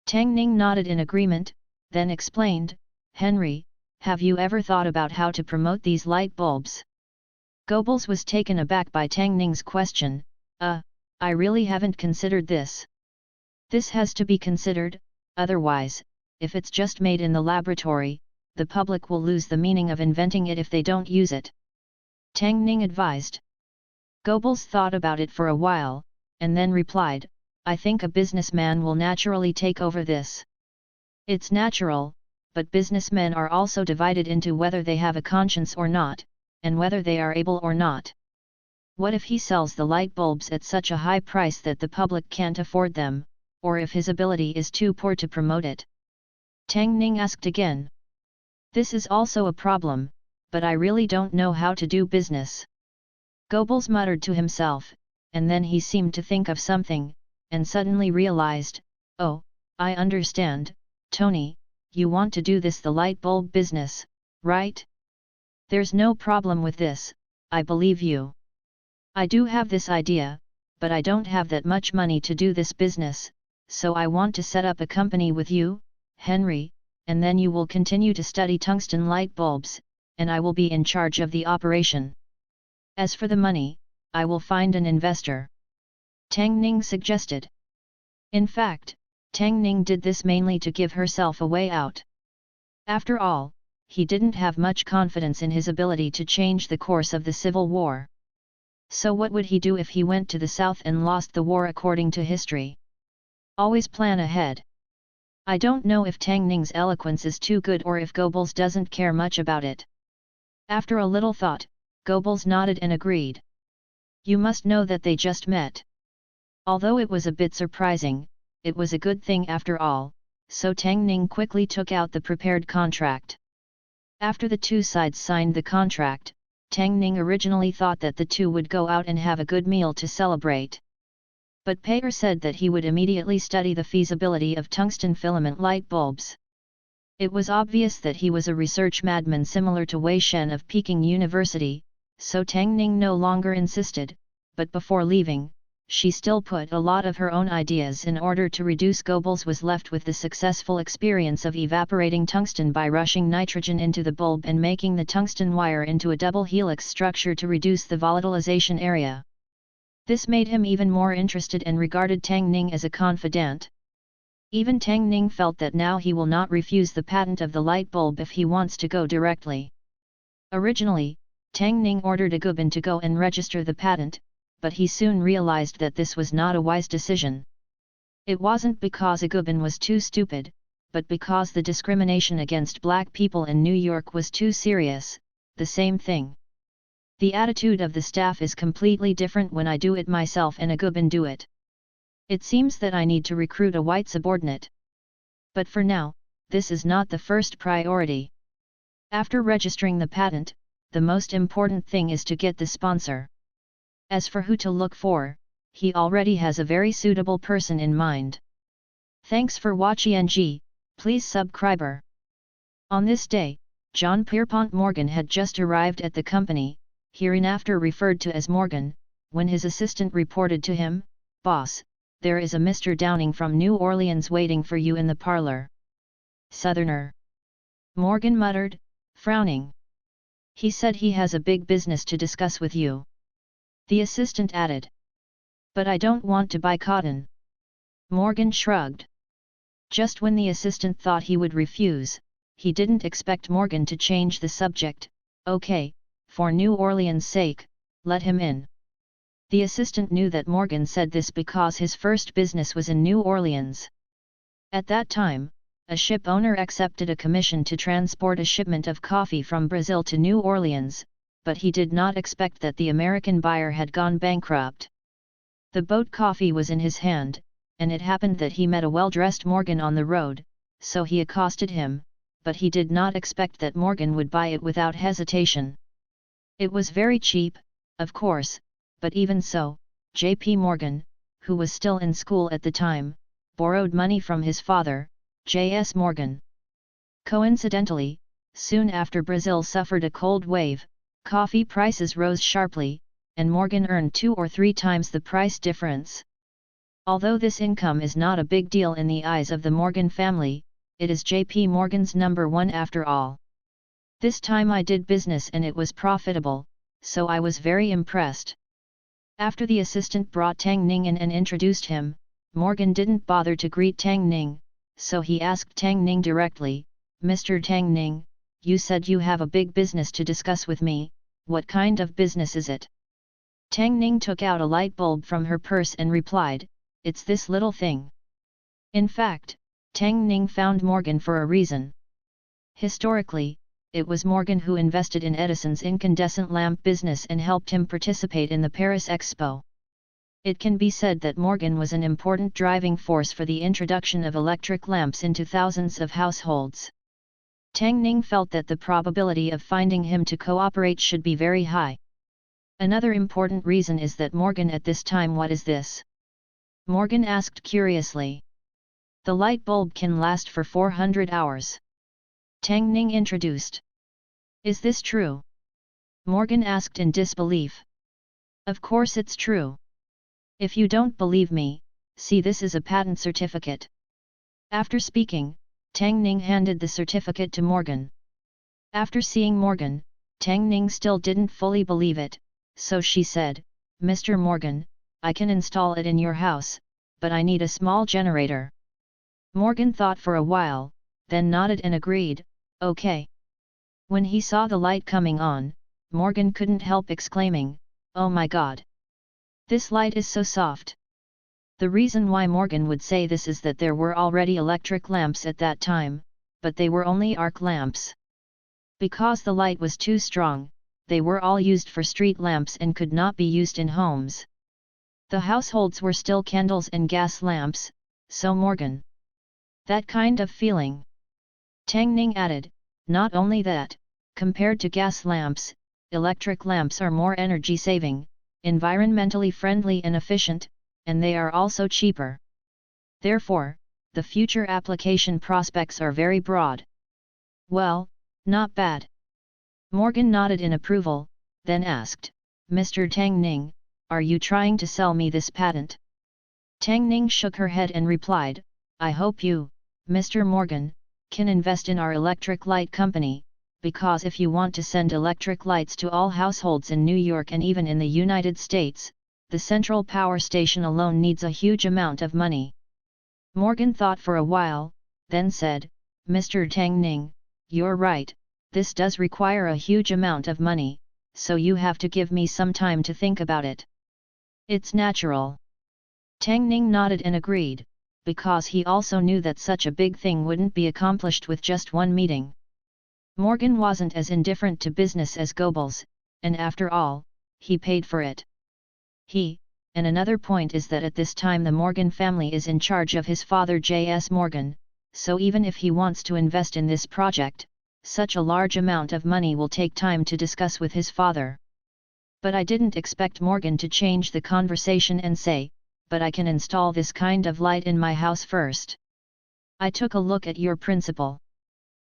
Tang Ning nodded in agreement, then explained, Henry, have you ever thought about how to promote these light bulbs? Goebbels was taken aback by Tang Ning's question, I really haven't considered this. This has to be considered, otherwise, if it's just made in the laboratory, the public will lose the meaning of inventing it if they don't use it. Tang Ning advised. Goebbels thought about it for a while, and then replied, I think a businessman will naturally take over this. It's natural, but businessmen are also divided into whether they have a conscience or not, and whether they are able or not. What if he sells the light bulbs at such a high price that the public can't afford them, or if his ability is too poor to promote it? Tang Ning asked again. This is also a problem, but I really don't know how to do business. Goebbels muttered to himself, and then he seemed to think of something, and suddenly realized, oh, I understand, Tony, you want to do the light bulb business, right? There's no problem with this, I believe you. I do have this idea, but I don't have that much money to do this business, so I want to set up a company with you, Henry, and then you will continue to study tungsten light bulbs, and I will be in charge of the operation. As for the money, I will find an investor. Tang Ning suggested. In fact, Tang Ning did this mainly to give herself a way out. After all, he didn't have much confidence in his ability to change the course of the Civil War. So what would he do if he went to the south and lost the war according to history? Always plan ahead. I don't know if Tang Ning's eloquence is too good or if Goebbels doesn't care much about it. After a little thought, Goebbels nodded and agreed. You must know that they just met. Although it was a bit surprising, it was a good thing after all, so Tang Ning quickly took out the prepared contract. After the two sides signed the contract, Tang Ning originally thought that the two would go out and have a good meal to celebrate. But Payer said that he would immediately study the feasibility of tungsten filament light bulbs. It was obvious that he was a research madman similar to Wei Shen of Peking University, so Tang Ning no longer insisted, but before leaving, she still put a lot of her own ideas in order to reduce. Goebbels was left with the successful experience of evaporating tungsten by rushing nitrogen into the bulb and making the tungsten wire into a double helix structure to reduce the volatilization area. This made him even more interested and regarded Tang Ning as a confidant. Even Tang Ning felt that now he will not refuse the patent of the light bulb if he wants to go directly. Originally, Tang Ning ordered a Gubin to go and register the patent, but he soon realized that this was not a wise decision. It wasn't because a Gubin was too stupid, but because the discrimination against black people in New York was too serious, the same thing. The attitude of the staff is completely different when I do it myself and a Gubin do it. It seems that I need to recruit a white subordinate. But for now, this is not the first priority. After registering the patent, the most important thing is to get the sponsor. As for who to look for, he already has a very suitable person in mind. Thanks for watching. Please subscribe. On this day, John Pierpont Morgan had just arrived at the company, hereinafter referred to as Morgan, when his assistant reported to him, "Boss, there is a Mr. Downing from New Orleans waiting for you in the parlor." Southerner. Morgan muttered, frowning. He said he has a big business to discuss with you. The assistant added. But I don't want to buy cotton. Morgan shrugged. Just when the assistant thought he would refuse, he didn't expect Morgan to change the subject. Okay, for New Orleans' sake, let him in. The assistant knew that Morgan said this because his first business was in New Orleans. At that time, a ship owner accepted a commission to transport a shipment of coffee from Brazil to New Orleans, but he did not expect that the American buyer had gone bankrupt. The boat coffee was in his hand, and it happened that he met a well-dressed Morgan on the road, so he accosted him, but he did not expect that Morgan would buy it without hesitation. It was very cheap, of course, but even so, J.P. Morgan, who was still in school at the time, borrowed money from his father, J.S. Morgan. Coincidentally, soon after Brazil suffered a cold wave, coffee prices rose sharply, and Morgan earned 2 or 3 times the price difference. Although this income is not a big deal in the eyes of the Morgan family, it is J.P. Morgan's number one after all. This time I did business and it was profitable, so I was very impressed. After the assistant brought Tang Ning in and introduced him, Morgan didn't bother to greet Tang Ning, so he asked Tang Ning directly, "Mr. Tang Ning, you said you have a big business to discuss with me, what kind of business is it?" Tang Ning took out a light bulb from her purse and replied, "It's this little thing." In fact, Tang Ning found Morgan for a reason. Historically, it was Morgan who invested in Edison's incandescent lamp business and helped him participate in the Paris Expo. It can be said that Morgan was an important driving force for the introduction of electric lamps into thousands of households. Tang Ning felt that the probability of finding him to cooperate should be very high. Another important reason is that Morgan at this time. What is this? Morgan asked curiously. The light bulb can last for 400 hours. Tang Ning introduced. Is this true? Morgan asked in disbelief. Of course it's true. If you don't believe me, see, this is a patent certificate. After speaking, Tang Ning handed the certificate to Morgan. After seeing Morgan, Tang Ning still didn't fully believe it, so she said, Mr. Morgan, I can install it in your house, but I need a small generator. Morgan thought for a while, then nodded and agreed, okay. When he saw the light coming on, Morgan couldn't help exclaiming, oh my God! This light is so soft. The reason why Morgan would say this is that there were already electric lamps at that time, but they were only arc lamps. Because the light was too strong, they were all used for street lamps and could not be used in homes. The households were still candles and gas lamps, so Morgan. That kind of feeling. Tang Ning added, not only that, compared to gas lamps, electric lamps are more energy-saving, environmentally friendly and efficient, and they are also cheaper. Therefore, the future application prospects are very broad. Well, not bad. Morgan nodded in approval, then asked, Mr. Tang Ning, are you trying to sell me this patent? Tang Ning shook her head and replied, I hope you, Mr. Morgan, can invest in our electric light company, because if you want to send electric lights to all households in New York and even in the United States, the central power station alone needs a huge amount of money. Morgan thought for a while, then said, Mr. Tang Ning, you're right, this does require a huge amount of money, so you have to give me some time to think about it. It's natural. Tang Ning nodded and agreed, because he also knew that such a big thing wouldn't be accomplished with just one meeting. Morgan wasn't as indifferent to business as Goebbels, and after all, he paid for it. And another point is that at this time the Morgan family is in charge of his father J.S. Morgan, so even if he wants to invest in this project, such a large amount of money will take time to discuss with his father. But I didn't expect Morgan to change the conversation and say, but I can install this kind of light in my house first. I took a look at your principle.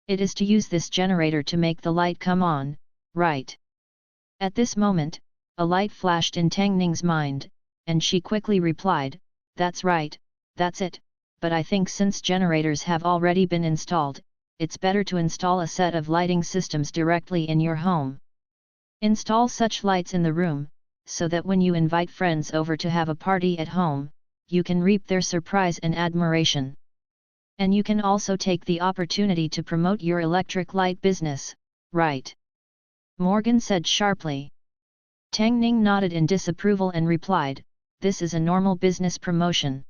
It is to use this generator to make the light come on, right? At this moment, a light flashed in Tang Ning's mind, and she quickly replied, that's right, that's it, but I think since generators have already been installed, it's better to install a set of lighting systems directly in your home. Install such lights in the room, so that when you invite friends over to have a party at home, you can reap their surprise and admiration. And you can also take the opportunity to promote your electric light business, right? Morgan said sharply. Tang Ning nodded in disapproval and replied, this is a normal business promotion.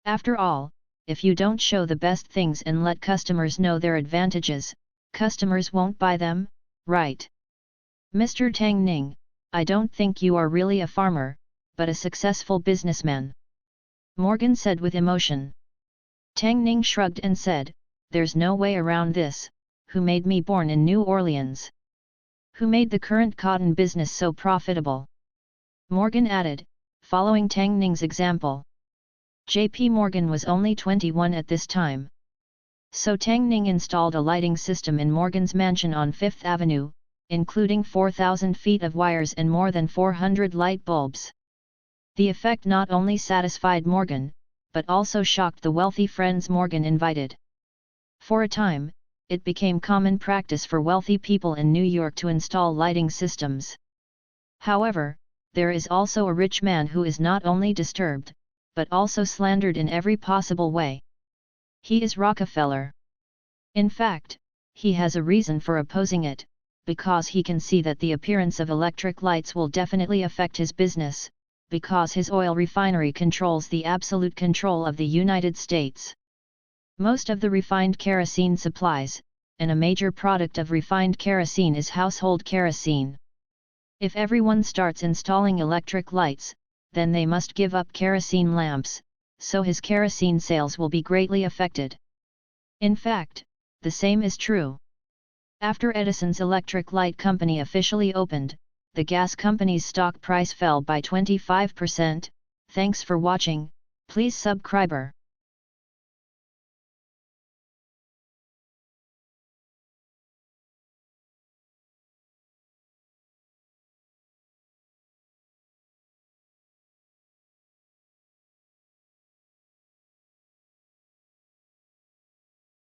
After all, if you don't show the best things and let customers know their advantages, customers won't buy them, right? Mr. Tang Ning, I don't think you are really a farmer, but a successful businessman. Morgan said with emotion. Tang Ning shrugged and said, there's no way around this, who made me born in New Orleans? Who made the current cotton business so profitable? Morgan added, following Tang Ning's example. J.P. Morgan was only 21 at this time. So Tang Ning installed a lighting system in Morgan's mansion on Fifth Avenue, including 4,000 feet of wires and more than 400 light bulbs. The effect not only satisfied Morgan, but also shocked the wealthy friends Morgan invited. For a time, it became common practice for wealthy people in New York to install lighting systems. However, there is also a rich man who is not only disturbed, but also slandered in every possible way. He is Rockefeller. In fact, he has a reason for opposing it, because he can see that the appearance of electric lights will definitely affect his business, because his oil refinery controls the absolute control of the United States. Most of the refined kerosene supplies, and a major product of refined kerosene is household kerosene. If everyone starts installing electric lights, then they must give up kerosene lamps, so his kerosene sales will be greatly affected. In fact, the same is true. After Edison's electric light company officially opened, the gas company's stock price fell by 25%. Thanks for watching, please subscribe.